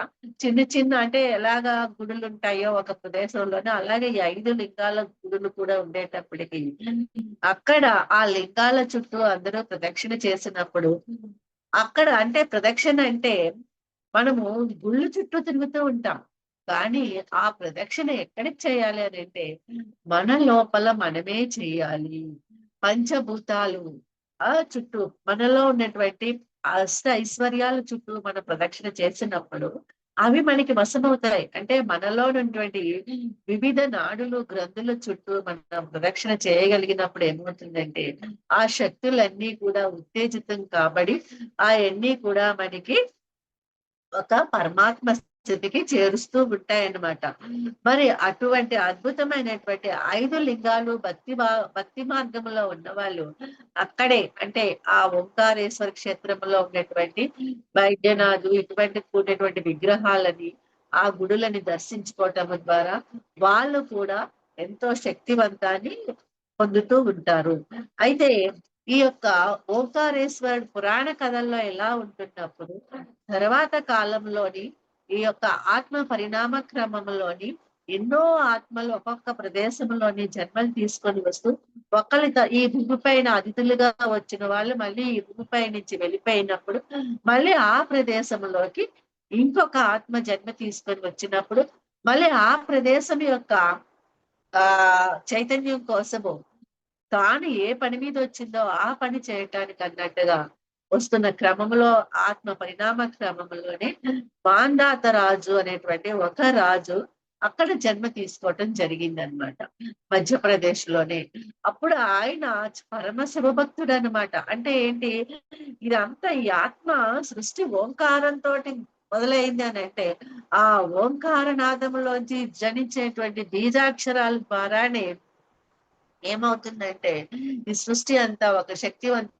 చిన్న చిన్న అంటే ఎలాగా గుడులు ఉంటాయో ఒక ప్రదేశంలోనే అలాగే ఈ 5 లింగాల గుడులు కూడా ఉండేటప్పటికి అక్కడ ఆ లింగాల చుట్టూ అందరూ ప్రదక్షిణ చేసినప్పుడు అక్కడ అంటే ప్రదక్షిణ అంటే మనము గుళ్ళు చుట్టూ తిరుగుతూ ఉంటాం. కానీ ఆ ప్రదక్షిణ ఎక్కడికి చేయాలి అని అంటే మన లోపల మనమే చేయాలి. పంచభూతాలు చుట్టూ మనలో ఉన్నటువంటి అష్ట ఐశ్వర్యాల చుట్టూ మనం ప్రదక్షిణ చేసినప్పుడు అవి మనకి వశమవుతాయి. అంటే మనలో ఉన్నటువంటి వివిధ నాడులు, గ్రంథుల చుట్టూ మనం ప్రదక్షిణ చేయగలిగినప్పుడు ఏమవుతుందంటే ఆ శక్తులన్నీ కూడా ఉత్తేజితం కాబడి అవన్నీ కూడా మనకి ఒక పరమాత్మ స్థితికి చేరుస్తూ ఉంటాయన్నమాట. మరి అటువంటి అద్భుతమైనటువంటి 5 లింగాలు భక్తి మార్గంలో ఉన్న వాళ్ళు అక్కడే అంటే ఆ ఓంకారేశ్వర క్షేత్రంలో ఉన్నటువంటి వైద్యనాథు ఇటువంటి కూడినటువంటి విగ్రహాలని ఆ గుడులని దర్శించుకోవటం ద్వారా వాళ్ళు కూడా ఎంతో శక్తివంతాన్ని పొందుతూ ఉంటారు. అయితే ఈ యొక్క ఓంకారేశ్వరుడు పురాణ కథల్లో ఎలా ఉంటున్నప్పుడు తర్వాత కాలంలోని ఈ యొక్క ఆత్మ పరిణామ క్రమంలోని ఎన్నో ఆత్మలు ఒక్కొక్క ప్రదేశంలోని జన్మలు తీసుకొని వస్తూ ఈ భూమిపైన అతిథులుగా వచ్చిన వాళ్ళు మళ్ళీ ఈ భూమిపై నుంచి వెళ్ళిపోయినప్పుడు మళ్ళీ ఆ ప్రదేశంలోకి ఇంకొక ఆత్మ జన్మ తీసుకొని వచ్చినప్పుడు మళ్ళీ ఆ ప్రదేశం యొక్క చైతన్యం కోసము తాను ఏ పని మీద వచ్చిందో ఆ పని చేయటానికి అన్నట్టుగా వస్తున్న క్రమంలో ఆత్మ పరిణామ క్రమంలోనే మాందాత రాజు అనేటువంటి ఒక రాజు అక్కడ జన్మ తీసుకోవటం జరిగిందనమాట మధ్యప్రదేశ్ లోనే. అప్పుడు ఆయన పరమ శివభక్తుడు అనమాట. అంటే ఏంటి ఇదంతా ఈ ఆత్మ సృష్టి ఓంకారంతో మొదలైంది అని అంటే ఆ ఓంకార నాదంలోంచి జనించేటువంటి బీజాక్షరాల ద్వారానే ఏమవుతుందంటే ఈ సృష్టి అంతా ఒక శక్తివంత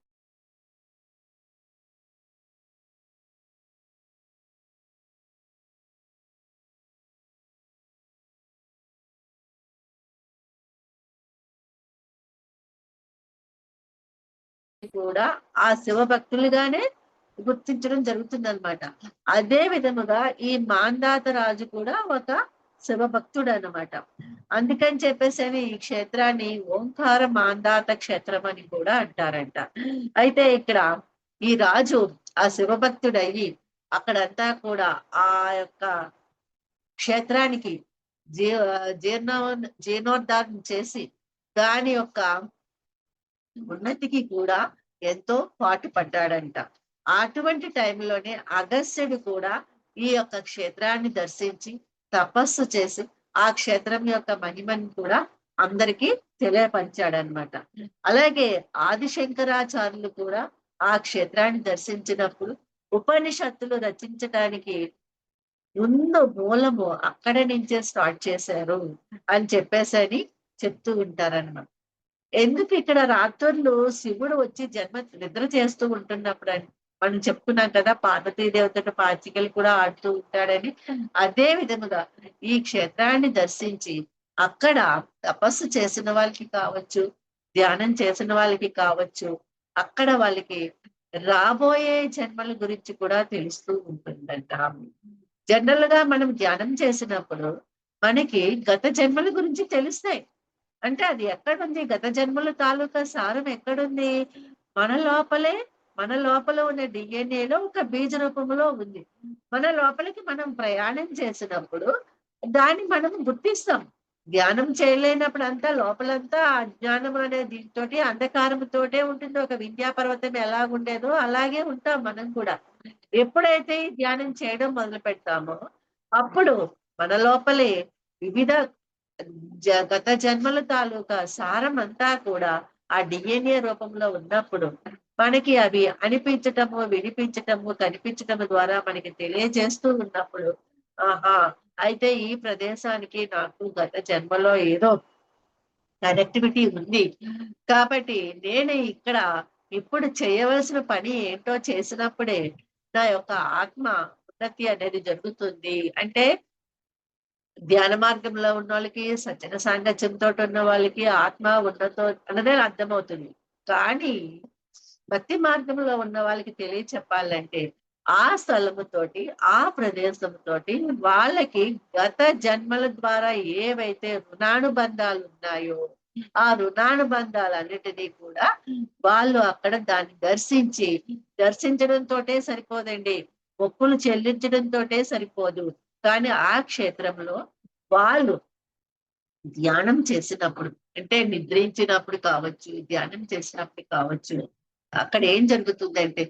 కూడా ఆ శివ భక్తులుగానే గుర్తించడం జరుగుతుందన్నమాట. అదే విధముగా ఈ మాందాత రాజు కూడా ఒక శివ భక్తుడు అన్నమాట. అందుకని చెప్పేసి ఈ క్షేత్రాన్ని ఓంకార మాందాత క్షేత్రం అని కూడా అంటారంట. అయితే ఇక్కడ ఈ రాజు ఆ శివభక్తుడయ్యి అక్కడంతా కూడా ఆ యొక్క క్షేత్రానికి జీర్ణోద్ధారణ చేసి దాని యొక్క ఉన్నతికి కూడా ఎంతో పాటుపడ్డాడంట. అటువంటి టైంలోనే అగస్త్యుడు కూడా ఈ యొక్క క్షేత్రాన్ని దర్శించి తపస్సు చేసి ఆ క్షేత్రం యొక్క మహిమని కూడా అందరికీ తెలియపరిచాడనమాట. అలాగే ఆదిశంకరాచార్యులు కూడా ఆ క్షేత్రాన్ని దర్శించినప్పుడు ఉపనిషత్తులు రచించడానికి ముందు మూలము అక్కడి నుంచే స్టార్ట్ చేశారు అని చెప్పేసని చెప్తూ ఉంటారన్నమాట. ఎందుకు ఇక్కడ రాత్రుళ్ళు శివుడు వచ్చి నిద్ర చేస్తూ ఉంటున్నప్పుడు అని మనం చెప్పుకున్నాం కదా, పార్వతీ దేవతతో పాచికలు కూడా ఆడుతూ ఉంటాడని. అదే విధముగా ఈ క్షేత్రాన్ని దర్శించి అక్కడ తపస్సు చేసిన వాళ్ళకి కావచ్చు, ధ్యానం చేసిన వాళ్ళకి కావచ్చు, అక్కడ వాళ్ళకి రాబోయే జన్మల గురించి కూడా తెలుస్తూ ఉంటుందంట. జనరల్ గా మనం ధ్యానం చేసినప్పుడు మనకి గత జన్మల గురించి తెలుస్తాయి. అంటే అది ఎక్కడుంది? గత జన్మల తాలూకా సారం ఎక్కడుంది? మన లోపలే, మన లోపల ఉన్న డిఎన్ఏలో ఒక బీజ రూపంలో ఉంది. మన లోపలికి మనం ప్రయాణం చేసినప్పుడు దాన్ని మనం గుర్తిస్తాం. ధ్యానం చేయలేనప్పుడు అంతా లోపలంతా అజ్ఞానం అనే దీంతోటి అంధకారంతోటే ఉంటుంది. ఒక విద్యా పర్వతం ఎలాగుండేదో అలాగే ఉంటాం మనం కూడా. ఎప్పుడైతే ఈ ధ్యానం చేయడం మొదలు పెడతామో అప్పుడు మన లోపలే వివిధ గత జన్మల తాలూకా సారం అంతా కూడా ఆ డిఎన్ఏ రూపంలో ఉన్నప్పుడు మనకి అవి అనిపించటము, వినిపించటము, కనిపించటము ద్వారా మనకి తెలియజేస్తూ ఉన్నప్పుడు, ఆహా, అయితే ఈ ప్రదేశానికి నాకు గత జన్మలో ఏదో కనెక్టివిటీ ఉంది. కాబట్టి నేను ఇక్కడ ఇప్పుడు చేయవలసిన పని ఏంటో చేసినప్పుడే నా యొక్క ఆత్మ ఉన్నతి అనేది జరుగుతుంది. అంటే ధ్యాన మార్గంలో ఉన్న వాళ్ళకి, సజ్జన సాంగత్యంతో ఉన్న వాళ్ళకి ఆత్మ ఉన్నతో అన్నదే అర్థమవుతుంది. కానీ భక్తి మార్గంలో ఉన్న వాళ్ళకి తెలియచెప్పాలంటే ఆ స్థలముతోటి, ఆ ప్రదేశంతోటి వాళ్ళకి గత జన్మల ద్వారా ఏవైతే రుణానుబంధాలు ఉన్నాయో ఆ రుణానుబంధాలన్నిటినీ కూడా వాళ్ళు అక్కడ దాన్ని దర్శించడంతోటే సరిపోదండి. మొక్కులు చెల్లించడంతోటే సరిపోదు. కానీ ఆ క్షేత్రంలో వాళ్ళు ధ్యానం చేసినప్పుడు, అంటే నిద్రించినప్పుడు కావచ్చు, ధ్యానం చేసినప్పుడు కావచ్చు, అక్కడ ఏం జరుగుతుందంటే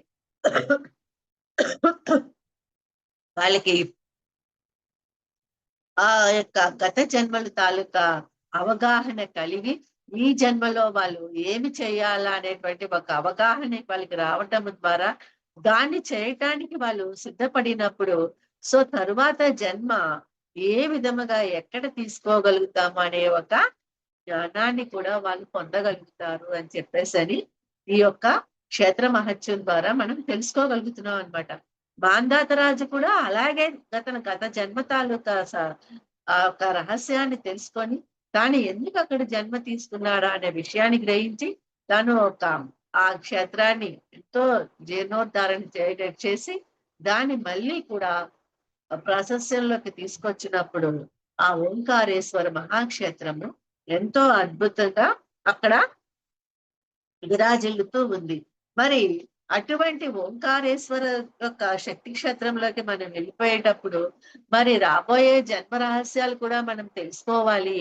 వాళ్ళకి ఆ యొక్క గత జన్మల తాలూకా అవగాహన కలిగి ఈ జన్మలో వాళ్ళు ఏమి చేయాలా అనేటువంటి ఒక అవగాహన వాళ్ళకి రావటం ద్వారా దాన్ని చేయటానికి వాళ్ళు సిద్ధపడినప్పుడు, సో తరువాత జన్మ ఏ విధముగా ఎక్కడ తీసుకోగలుగుతాము అనే ఒక జ్ఞానాన్ని కూడా వాళ్ళు పొందగలుగుతారు అని చెప్పేసని ఈ యొక్క క్షేత్ర మహత్యం ద్వారా మనం తెలుసుకోగలుగుతున్నాం అన్నమాట. మాంధాతరాజు కూడా అలాగే గత జన్మ తాలూకా ఆ యొక్క రహస్యాన్ని తెలుసుకొని తాను ఎందుకు అక్కడ జన్మ తీసుకున్నాడా అనే విషయాన్ని గ్రహించి తాను ఆ క్షేత్రాన్ని ఎంతో జీర్ణోద్ధారణ చేసి దాన్ని మళ్ళీ కూడా ప్రాశస్యంలోకి తీసుకొచ్చినప్పుడు ఆ ఓంకారేశ్వర మహాక్షేత్రము ఎంతో అద్భుతంగా అక్కడ విరాజిల్లుతూ ఉంది. మరి అటువంటి ఓంకారేశ్వర యొక్క శక్తి క్షేత్రంలోకి మనం వెళ్ళిపోయేటప్పుడు మరి రాబోయే జన్మ రహస్యాలు కూడా మనం తెలుసుకోవాలి.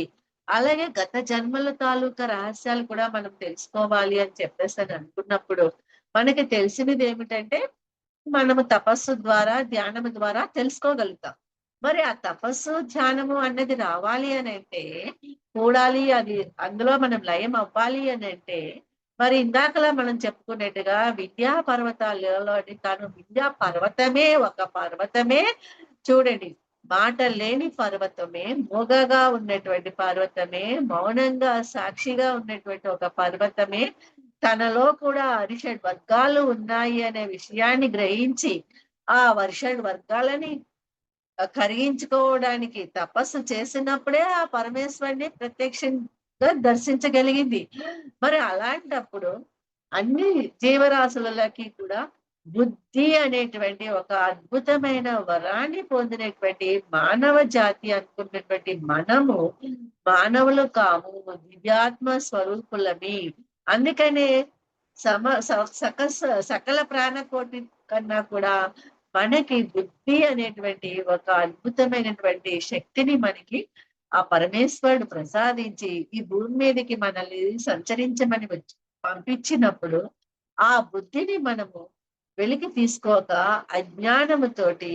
అలాగే గత జన్మల తాలూకా రహస్యాలు కూడా మనం తెలుసుకోవాలి అని చెప్పేసి అని అనుకున్నప్పుడు మనకి తెలిసినది ఏమిటంటే మనము తపస్సు ద్వారా, ధ్యానము ద్వారా తెలుసుకోగలుగుతాం. మరి ఆ తపస్సు, ధ్యానము అన్నది రావాలి అని అంటే కూడాలి, అది అందులో మనం లయం అవ్వాలి అని అంటే మరి ఇందాకలా మనం చెప్పుకున్నట్టుగా విద్యా పర్వతాలలోని తను విద్యా పర్వతమే, ఒక పర్వతమే చూడండి. మాట లేని పర్వతమే, మూగగా ఉన్నటువంటి పర్వతమే, మౌనంగా సాక్షిగా ఉన్నటువంటి ఒక పర్వతమే తనలో కూడా అరిషడ్ వర్గాలు ఉన్నాయి అనే విషయాన్ని గ్రహించి ఆ వర్షడ్ వర్గాలని కరిగించుకోవడానికి తపస్సు చేసినప్పుడే ఆ పరమేశ్వరుని ప్రత్యక్షంగా దర్శించగలిగింది. మరి అలాంటప్పుడు అన్ని జీవరాశులకి కూడా బుద్ధి అనేటువంటి ఒక అద్భుతమైన వరాన్ని పొందినటువంటి మానవ జాతి అనుకున్నటువంటి మనము మానవులు కాము, దివ్యాత్మ స్వరూపులమి. అందుకనే సకల ప్రాణకోటి కన్నా కూడా మనకి బుద్ధి అనేటువంటి ఒక అద్భుతమైనటువంటి శక్తిని మనకి ఆ పరమేశ్వరుడు ప్రసాదించి ఈ భూమి మీదకి మనల్ని సంచరించమని పంపించినప్పుడు ఆ బుద్ధిని మనము వెలికి తీసుకోక అజ్ఞానముతోటి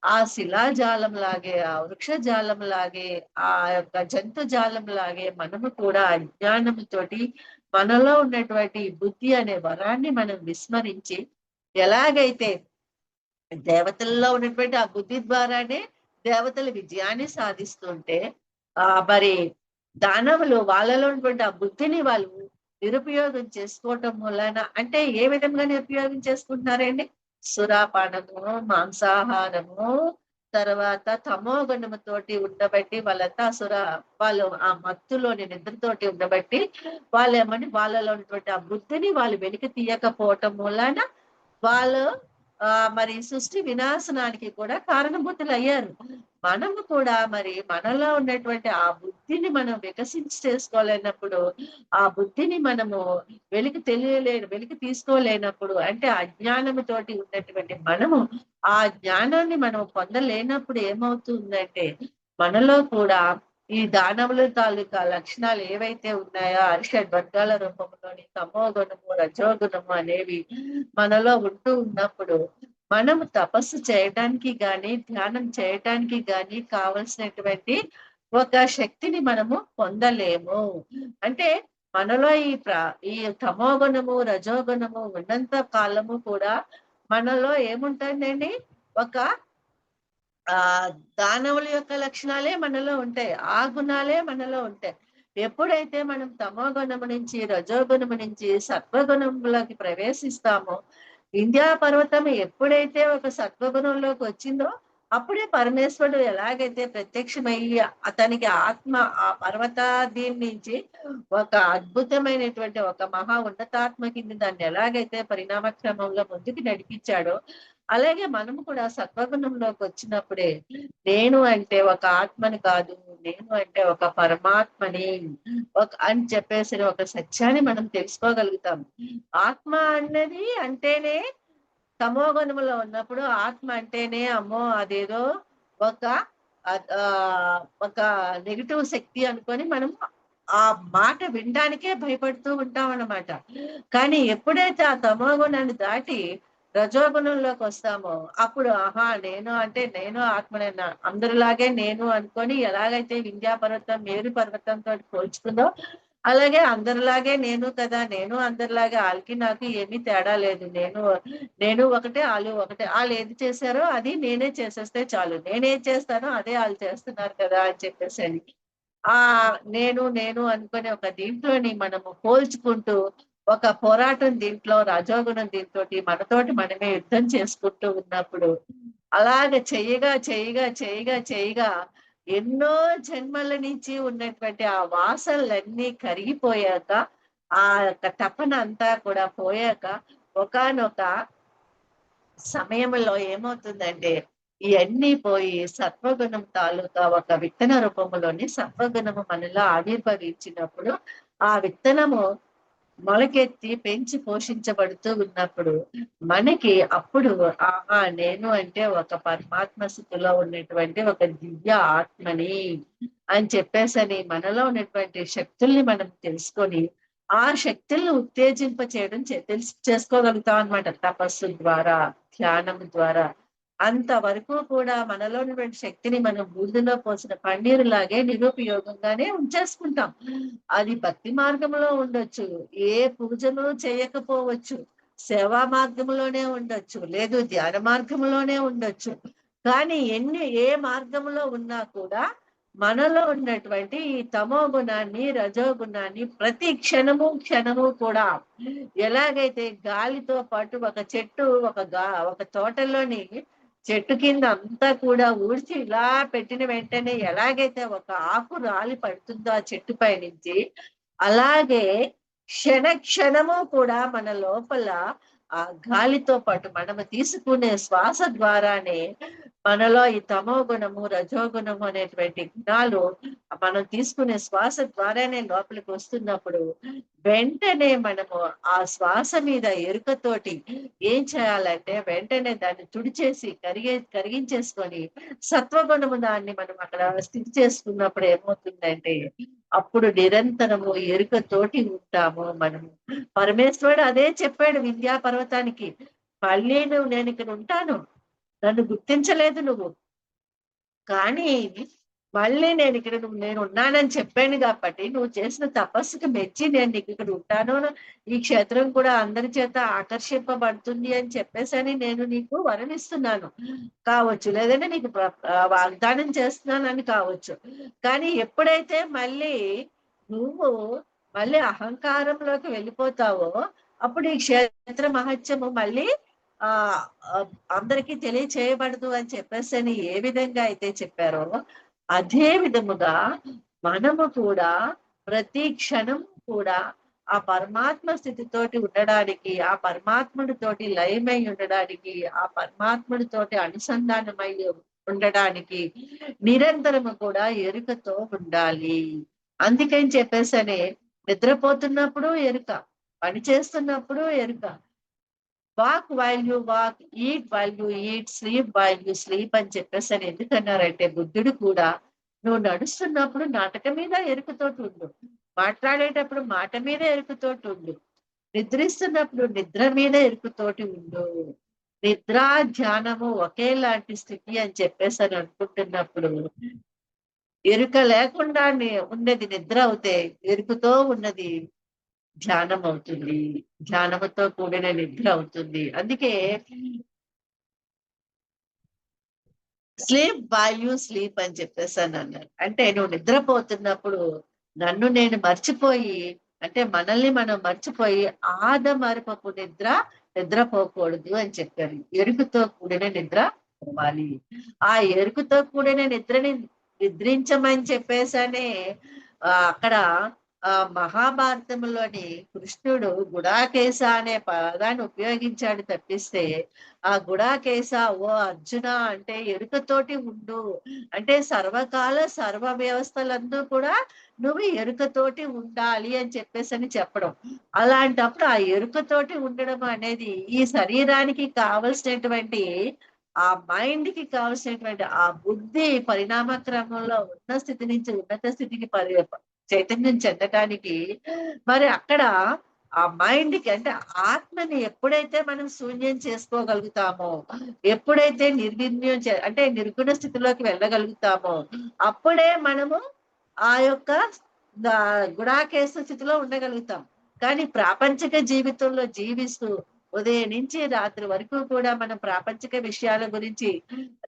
ఆ శిలాజాలం లాగే, ఆ వృక్షజాలం లాగే, ఆ యొక్క జంతుజాలం లాగే మనము కూడా అజ్ఞానముతోటి మనలో ఉన్నటువంటి బుద్ధి అనే వరాన్ని మనం విస్మరించి, ఎలాగైతే దేవతల్లో ఉన్నటువంటి ఆ బుద్ధి ద్వారానే దేవతలు విజయాన్ని సాధిస్తుంటే, మరి దానవులు వాళ్ళలో ఉన్నటువంటి ఆ బుద్ధిని వాళ్ళు నిరుపయోగం చేసుకోవటం వలన, అంటే ఏ విధంగా నిరుపయోగం చేసుకుంటున్నారండి? సురాపానము, మాంసాహారము, తర్వాత తమో గుణముతోటి ఉండబట్టి వాళ్ళంతా వాళ్ళు ఆ మత్తులోని నిద్రతోటి ఉండబట్టి వాళ్ళేమని వాళ్ళలో ఉన్నటువంటి ఆ బుద్ధిని వాళ్ళు వెలికి తీయకపోవటం వలన వాళ్ళు మరి సృష్టి వినాశనానికి కూడా కారణభూతులయ్యారు. మనము కూడా మరి మనలో ఉన్నటువంటి ఆ బుద్ధిని మనం చేసుకోలేనప్పుడు, ఆ బుద్ధిని మనము వెలికి తీసుకోలేనప్పుడు, అంటే అజ్ఞానముతోటి ఉన్నటువంటి మనము ఆ జ్ఞానాన్ని మనం పొందలేనప్పుడు ఏమవుతుందంటే, మనలో కూడా ఈ దానవుల తాలూకా లక్షణాలు ఏవైతే ఉన్నాయో అరిషడ్ వర్గాల రూపంలోని తమో గుణము, రజో గుణము అనేవి మనలో ఉంటూ ఉన్నప్పుడు, మనము తపస్సు చేయటానికి గాని, ధ్యానం చేయటానికి గాని కావలసినటువంటి ఒక శక్తిని మనము పొందలేము. అంటే మనలో ఈ తమో గుణము, రజో గుణము ఉన్నంత కాలము కూడా మనలో ఏముంటుందండి? ఒక ఆ దానవుల యొక్క లక్షణాలే మనలో ఉంటాయి. ఆ గుణాలే మనలో ఉంటాయి. ఎప్పుడైతే మనం తమో గుణము నుంచి, రజో గుణము నుంచి సత్వగుణంలోకి ప్రవేశిస్తామో, వింధ్యా పర్వతం ఎప్పుడైతే ఒక సత్వగుణంలోకి వచ్చిందో, అప్పుడే పరమేశ్వరుడు ఎలాగైతే ప్రత్యక్షమయ్యి అతనికి ఆత్మ ఆ పర్వతాదీని నుంచి ఒక అద్భుతమైనటువంటి ఒక మహా ఉన్నతాత్మ కింద దాన్ని ఎలాగైతే పరిణామ క్రమంలో ముందుకు నడిపించాడో, అలాగే మనము కూడా సత్వగుణంలోకి వచ్చినప్పుడే నేను అంటే ఒక ఆత్మని కాదు, నేను అంటే ఒక పరమాత్మని అని చెప్పేసి ఒక సత్యాన్ని మనం తెలుసుకోగలుగుతాం. ఆత్మ అన్నది అంటేనే తమో గుణములో ఉన్నప్పుడు ఆత్మ అంటేనే అమ్మో అదేదో ఒక ఒక నెగిటివ్ శక్తి అనుకొని మనం ఆ మాట వినడానికే భయపడుతూ ఉంటాం అన్నమాట. కానీ ఎప్పుడైతే ఆ తమో గుణాన్ని దాటి రజోగుణంలోకి వస్తామో, అప్పుడు ఆహా నేను అంటే నేను ఆత్మనేనా, అందరిలాగే నేను అనుకొని ఎలాగైతే వింధ్యా పర్వతం మేరు పర్వతంతో పోల్చుకుందో, అలాగే అందరిలాగే నేను కదా, నేను అందరిలాగే ఆళ్ళకి నాకు ఏమీ తేడా లేదు. నేను ఒకటే, ఆళ్ళు ఒకటే. ఆళ్ళు ఏది చేశారో అది నేనే చేసేస్తే చాలు. నేనేం చేస్తానో అదే ఆళ్ళు చేస్తున్నారు కదా అని చెప్పేసని. నేను అనుకునే ఒక దీంట్లోని మనము పోల్చుకుంటూ, ఒక పోరాటం దీంట్లో రజోగుణం దీంతోటి మనతోటి మనమే యుద్ధం చేసుకుంటూ ఉన్నప్పుడు, అలాగ చెయ్యగా ఎన్నో జన్మల నుంచి ఉన్నటువంటి ఆ వాసనలన్నీ కరిగిపోయాక, ఆ యొక్క తపన అంతా కూడా పోయాక, ఒకానొక సమయంలో ఏమవుతుందంటే, ఇయన్నీ పోయి సత్వగుణం తాలూకా ఒక విత్తన రూపంలోని సత్వగుణము మనలో ఆవిర్భవించినప్పుడు, ఆ విత్తనము మొలకెత్తి పెంచి పోషించబడుతూ ఉన్నప్పుడు, మనకి అప్పుడు ఆహా! నేను అంటే ఒక పరమాత్మ స్థితిలో ఉన్నటువంటి ఒక దివ్య ఆత్మని అని చెప్పేసని మనలో ఉన్నటువంటి శక్తుల్ని మనం తెలుసుకొని, ఆ శక్తుల్ని ఉత్తేజింప చేయడం చేసుకోగలుగుతాం అన్నమాట. తపస్సు ద్వారా, ధ్యానం ద్వారా. అంతవరకు కూడా మనలో ఉన్నటువంటి శక్తిని మనం బూడిదలో పోసిన పన్నీరులాగే నిరుపయోగంగానే ఉంచేసుకుంటాం. అది భక్తి మార్గంలో ఉండొచ్చు, ఏ పూజలు చేయకపోవచ్చు, సేవా మార్గంలోనే ఉండొచ్చు, లేదు ధ్యాన మార్గంలోనే ఉండొచ్చు. కానీ ఏ మార్గంలో ఉన్నా కూడా మనలో ఉన్నటువంటి ఈ తమో గుణాన్ని, రజో గుణాన్ని ప్రతి క్షణము కూడా ఎలాగైతే గాలితో పాటు ఒక చెట్టు ఒక తోటలోని చెట్టు కింద అంతా కూడా ఊడ్చి ఇలా పెట్టిన వెంటనే ఎలాగైతే ఒక ఆకు రాలి పడుతుందో ఆ చెట్టు పై నుంచి, అలాగే క్షణము కూడా మన లోపల ఆ గాలితో పాటు మనము తీసుకునే శ్వాస ద్వారానే మనలో ఈ తమో గుణము, రజో గుణము అనేటువంటి గుణాలు మనం తీసుకునే శ్వాస ద్వారానే లోపలికి వస్తున్నప్పుడు, వెంటనే మనము ఆ శ్వాస మీద ఎరుకతోటి ఏం చేయాలంటే వెంటనే దాన్ని తుడిచేసి కరిగించేసుకొని సత్వగుణము దాన్ని మనం అక్కడ స్థితి చేసుకున్నప్పుడు ఏమవుతుందంటే, అప్పుడు నిరంతరము ఎరుకతోటి ఉంటాము మనము. పరమేశ్వరుడు అదే చెప్పాడు వింధ్యా పర్వతానికి. మళ్ళీ నేను ఇక్కడ ఉంటాను. నన్ను గుర్తించలేదు నువ్వు. కానీ మళ్ళీ నేను ఉన్నానని చెప్పాను కాబట్టి నువ్వు చేసిన తపస్సుకి మెచ్చి నేను నీకు ఇక్కడ ఉంటాను, ఈ క్షేత్రం కూడా అందరి చేత ఆకర్షింపబడుతుంది అని చెప్పేసని నేను నీకు వరమిస్తున్నాను కావచ్చు, లేదంటే నీకు వాగ్దానం చేస్తున్నానని కావచ్చు. కానీ ఎప్పుడైతే నువ్వు మళ్ళీ అహంకారంలోకి వెళ్ళిపోతావో అప్పుడు ఈ క్షేత్ర మహత్యము మళ్ళీ ఆ ఆ, అందరికీ తెలియచేయబడదు అని చెప్పేసి ఏ విధంగా అయితే చెప్పారో అదే విధముగా మనము కూడా ప్రతి క్షణం కూడా ఆ పరమాత్మ స్థితితోటి ఉండడానికి, ఆ పరమాత్ముడితోటి లయమై ఉండడానికి, ఆ పరమాత్ముడితోటి అనుసంధానమై ఉండడానికి నిరంతరము కూడా ఎరుకతో ఉండాలి. అందుకని చెప్పేసని నిద్రపోతున్నప్పుడు ఎరుక, పని చేస్తున్నప్పుడు ఎరుక, walk while you walk, eat while you eat, sleep while you sleep అని చెప్పేసని ఎందుకన్నారంటే బుద్ధుడు కూడా నువ్వు నడుస్తున్నప్పుడు నాటక మీద ఎరుకతోటి ఉండు, మాట్లాడేటప్పుడు మాట మీద ఎరుకతోటి ఉండు, నిద్రిస్తున్నప్పుడు నిద్ర మీద ఎరుకతోటి ఉండు. నిద్ర ధ్యానము ఒకేలాంటి స్థితి అని చెప్పేసని అనుకుంటున్నప్పుడు ఎరుక లేకుండా ఉన్నది నిద్ర అవుతే, ఎరుకతో ఉన్నది ధ్యానం అవుతుంది, ధ్యానముతో కూడిన నిద్ర అవుతుంది. అందుకే స్లీప్ వాల్యూ స్లీప్ అని చెప్పేసి అని అన్నారు. అంటే నువ్వు నిద్రపోతున్నప్పుడు నన్ను నేను మర్చిపోయి, అంటే మనల్ని మనం మర్చిపోయి ఆదమరపపు నిద్రపోకూడదు అని చెప్పారు. ఎరుకుతో కూడిన నిద్ర పోవాలి. ఆ ఎరుకుతో కూడిన నిద్రని నిద్రించమని చెప్పేసనే అక్కడ మహాభారతంలోని కృష్ణుడు గుడాకేశ అనే పదాన్ని ఉపయోగించాడు తప్పిస్తే ఆ గుడాకేశ ఓ అర్జున అంటే ఎరుకతోటి ఉండు అంటే సర్వకాల సర్వ వ్యవస్థలందు కూడా నువ్వు ఎరుకతోటి ఉండాలి అని చెప్పేసి చెప్పడం. అలాంటప్పుడు ఆ ఎరుకతోటి ఉండడం అనేది ఈ శరీరానికి కావలసినటువంటి ఆ మైండ్ కి కావలసినటువంటి ఆ బుద్ధి పరిణామ క్రమంలో ఉన్న స్థితి నుంచి ఉన్నత స్థితికి చైతన్యం చెందటానికి మరి అక్కడ ఆ మైండ్ కి అంటే ఆత్మని ఎప్పుడైతే మనం శూన్యం చేసుకోగలుగుతామో, ఎప్పుడైతే అంటే నిర్గుణ స్థితిలోకి వెళ్ళగలుగుతామో అప్పుడే మనము ఆ యొక్క గుడాకేశ స్థితిలో ఉండగలుగుతాం. కానీ ప్రాపంచిక జీవితంలో జీవిస్తూ ఉదయం నుంచి రాత్రి వరకు కూడా మనం ప్రాపంచిక విషయాల గురించి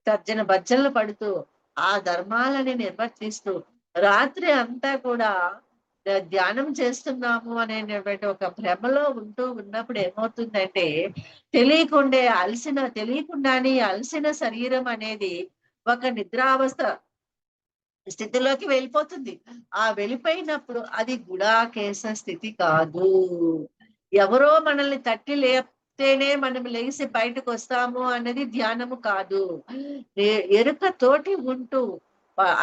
తర్జన భర్జనలు పడుతూ ఆ ధర్మాలని నిర్వర్తిస్తూ రాత్రి అంతా కూడా ధ్యానం చేస్తున్నాము అనేటువంటి ఒక భ్రమలో ఉన్నప్పుడు ఏమవుతుందంటే తెలియకుండానే అలసిన శరీరం అనేది ఒక నిద్రావస్థ స్థితిలోకి వెళ్ళిపోతుంది. ఆ వెళ్ళిపోయినప్పుడు అది గుడాకేశ స్థితి కాదు. ఎవరో మనల్ని తట్టి లేపితేనే మనం లేచి బయటకు వస్తాము అన్నది ధ్యానము కాదు. ఎరుకతోటి ఉంటూ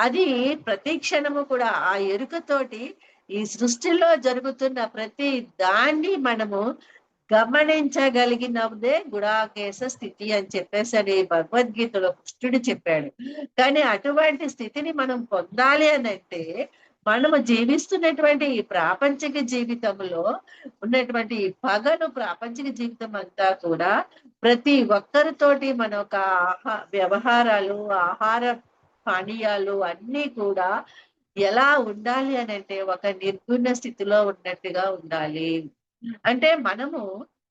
అది ప్రతి క్షణము కూడా ఆ ఎరుకతోటి ఈ సృష్టిలో జరుగుతున్న ప్రతి దాన్ని మనము గమనించగలిగినదే గుడాకేశ స్థితి అని చెప్పేసి భగవద్గీతలో కృష్ణుడు చెప్పాడు. కానీ అటువంటి స్థితిని మనం పొందాలి అని అంటే మనము జీవిస్తున్నటువంటి ఈ ప్రాపంచిక జీవితంలో ఉన్నటువంటి ఈ పగను ప్రాపంచిక జీవితం అంతా కూడా ప్రతి ఒక్కరితోటి మన ఒక వ్యవహారాలు, ఆహార పానీయాలు అన్నీ కూడా ఎలా ఉండాలి అని అంటే ఒక నిర్గుణ స్థితిలో ఉన్నట్టుగా ఉండాలి. అంటే మనము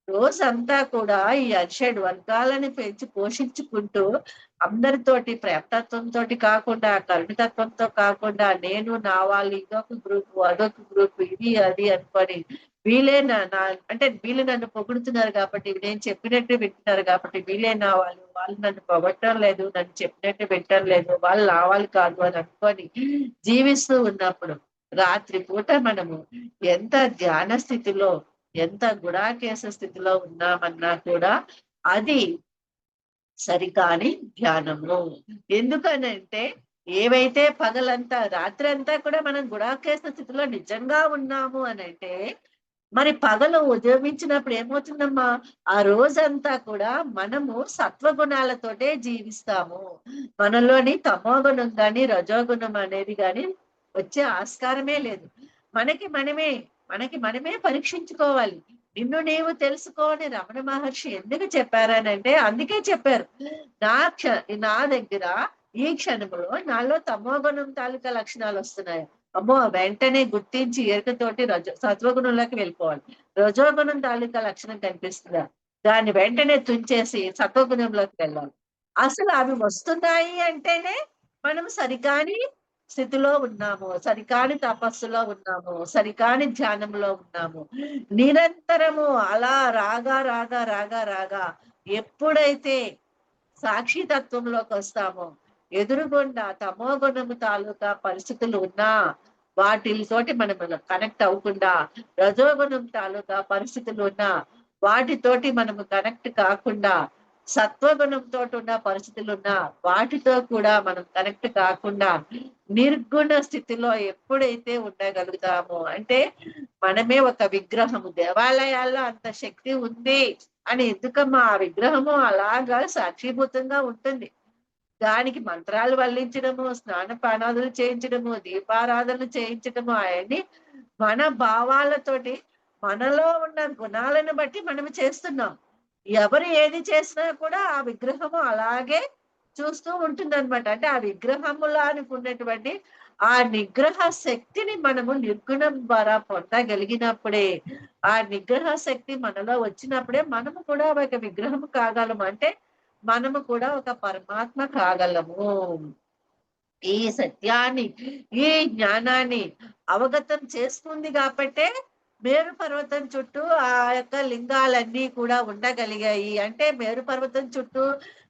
రోజంతా కూడా ఈ అరిషడ్ వర్గాలని పెంచి పోషించుకుంటూ అందరితోటి ప్రేమతత్వంతో కాకుండా, కరుణతత్వంతో కాకుండా నేను నా వాళ్ళు ఇదొక గ్రూప్ అదొక గ్రూప్ ఇది అది అనుకొని వీళ్ళే అంటే వీళ్ళు నన్ను పొగుడుతున్నారు కాబట్టి, నేను చెప్పినట్టు వింటున్నారు కాబట్టి వీళ్ళే నా వాళ్ళు నన్ను పొగట్టం లేదు, నన్ను చెప్పినట్టు వింటం లేదు, వాళ్ళు నా వాళ్ళు కాదు అని అనుకొని జీవిస్తూ ఉన్నప్పుడు రాత్రి పూట మనము ఎంత ధ్యాన స్థితిలో, ఎంత గుడాకేశ స్థితిలో ఉన్నామన్నా కూడా అది సరికాని ధ్యానము. ఎందుకనంటే ఏవైతే పగలంతా రాత్రి అంతా కూడా మనం గుడాకేశ స్థితిలో నిజంగా ఉన్నాము అని అంటే మరి పగలు ఉద్యమించినప్పుడు ఏమవుతుందమ్మా, ఆ రోజంతా కూడా మనము సత్వగుణాలతోటే జీవిస్తాము. మనలోని తమోగుణం గాని రజోగుణం అనేది గాని వచ్చే ఆస్కారమే లేదు. మనకి మనమే మనకి మనమే పరీక్షించుకోవాలి. నిన్ను నీవు తెలుసుకో అని రమణ మహర్షి ఎందుకు చెప్పారనంటే, అందుకే చెప్పారు. నా క్ష నా దగ్గర ఈ క్షణంలో నాలో తమోగుణం తాలూకా లక్షణాలు వస్తున్నాయి. అమ్మో! వెంటనే గుర్తించి ఎరుకతోటి సత్వగుణంలోకి వెళ్ళిపోవాలి. రజోగుణం తాలూకా లక్షణం కనిపిస్తుందా? దాన్ని వెంటనే తుంచేసి సత్వగుణంలోకి వెళ్ళాలి. అసలు అవి వస్తున్నాయి అంటేనే మనం సరికాని స్థితిలో ఉన్నాము. సరికాని తపస్సులో ఉన్నాము. సరికాని ధ్యానంలో ఉన్నాము. నిరంతరము అలా రాగా, రాగా, రాగా, రాగా ఎప్పుడైతే సాక్షితత్వంలోకొస్తామో, ఎదురుగుండా తమోగుణము తాలూకా పరిస్థితులు ఉన్నా, వాటితోటి మనము కనెక్ట్ అవ్వకుండా, రజోగుణం తాలూకా పరిస్థితులు ఉన్నా, వాటితోటి మనము కనెక్ట్ కాకుండా, సత్వగుణంతోటి ఉన్న పరిస్థితులున్నా, వాటితో కూడా మనం కనెక్ట్ కాకుండా, నిర్గుణ స్థితిలో ఎప్పుడైతే ఉండగలుగుతామో, అంటే మనమే ఒక విగ్రహము. దేవాలయాల్లో అంత శక్తి ఉంది అని ఎందుకమ్మా? ఆ విగ్రహము అలాగా సాక్షీభూతంగా ఉంటుంది. దానికి మంత్రాలు వల్లించడము, స్నానపానాదులు చేయించడము, దీపారాధనలు చేయించడము అయన్నీ మన భావాలతోటి, మనలో ఉన్న గుణాలను బట్టి మనము చేస్తున్నాం. ఎవరు ఏది చేసినా కూడా ఆ విగ్రహము అలాగే చూస్తూ ఉంటుందన్నమాట. అంటే ఆ విగ్రహములానికి ఉన్నటువంటి ఆ నిగ్రహ శక్తిని మనము నిర్గుణం ద్వారా పొందగలిగినప్పుడే, ఆ నిగ్రహ శక్తి మనలో వచ్చినప్పుడే మనము కూడా ఒక విగ్రహము కాగలము. అంటే మనము కూడా ఒక పరమాత్మ కాగలము. ఈ సత్యాన్ని, ఈ జ్ఞానాన్ని అవగతం చేసుకుంది కాబట్టే మేరు పర్వతం చుట్టూ ఆ యొక్క లింగాలన్నీ కూడా ఉండగలిగాయి. అంటే మేరు పర్వతం చుట్టూ,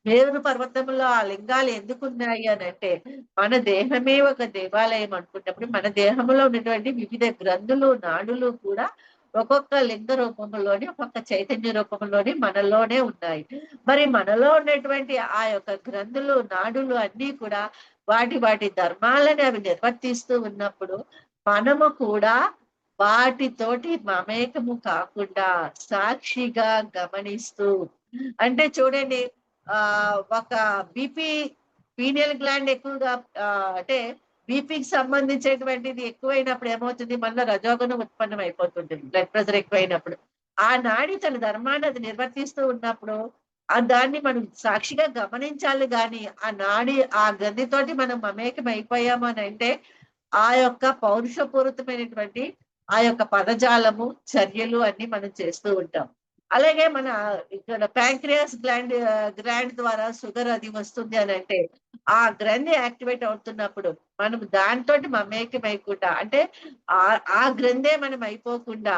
మేరు పర్వతంలో ఆ లింగాలు ఎందుకున్నాయి అనంటే, మన దేహమే ఒక దేవాలయం అనుకున్నప్పుడు, మన దేహంలో ఉన్నటువంటి వివిధ గ్రంథులు, నాడులు కూడా ఒక్కొక్క లింగ రూపంలోని, ఒక్కొక్క చైతన్య రూపంలోని మనలోనే ఉన్నాయి. మరి మనలో ఉన్నటువంటి ఆ యొక్క గ్రంథులు, నాడులు అన్నీ కూడా వాటి వాటి ధర్మాలని అవి నిర్వర్తిస్తూ ఉన్నప్పుడు, మనము కూడా వాటితోటి మమేకము కాకుండా సాక్షిగా గమనిస్తూ, అంటే చూడండి, ఒక బీపీ, పీనియల్ గ్లాండ్ ఎక్కువగా అంటే బీపీకి సంబంధించేటువంటిది ఎక్కువైనప్పుడు ఏమవుతుంది? మనలో రజోగుణం ఉత్పన్నం అయిపోతుంటుంది. బ్లడ్ ప్రెషర్ ఎక్కువైనప్పుడు. ఆ నాడి తన ధర్మాన్ని అది నిర్వర్తిస్తూ ఉన్నప్పుడు, దాన్ని మనం సాక్షిగా గమనించాలి గాని, ఆ నాడి ఆ గ్రంథితోటి మనం మమేకం అయిపోయాము అనంటే, ఆ యొక్క పౌరుషపూరితమైనటువంటి ఆ యొక్క పదజాలము, చర్యలు అన్నీ మనం చేస్తూ ఉంటాం. అలాగే మన ఇక్కడ ప్యాంక్రియాస్ గ్లాండ్ ద్వారా షుగర్ అది వస్తుంది అనంటే, ఆ గ్రంథి యాక్టివేట్ అవుతున్నప్పుడు, మనం దానితోటి మమేకమైకుండా, అంటే ఆ గ్రంథే మనం అయిపోకుండా,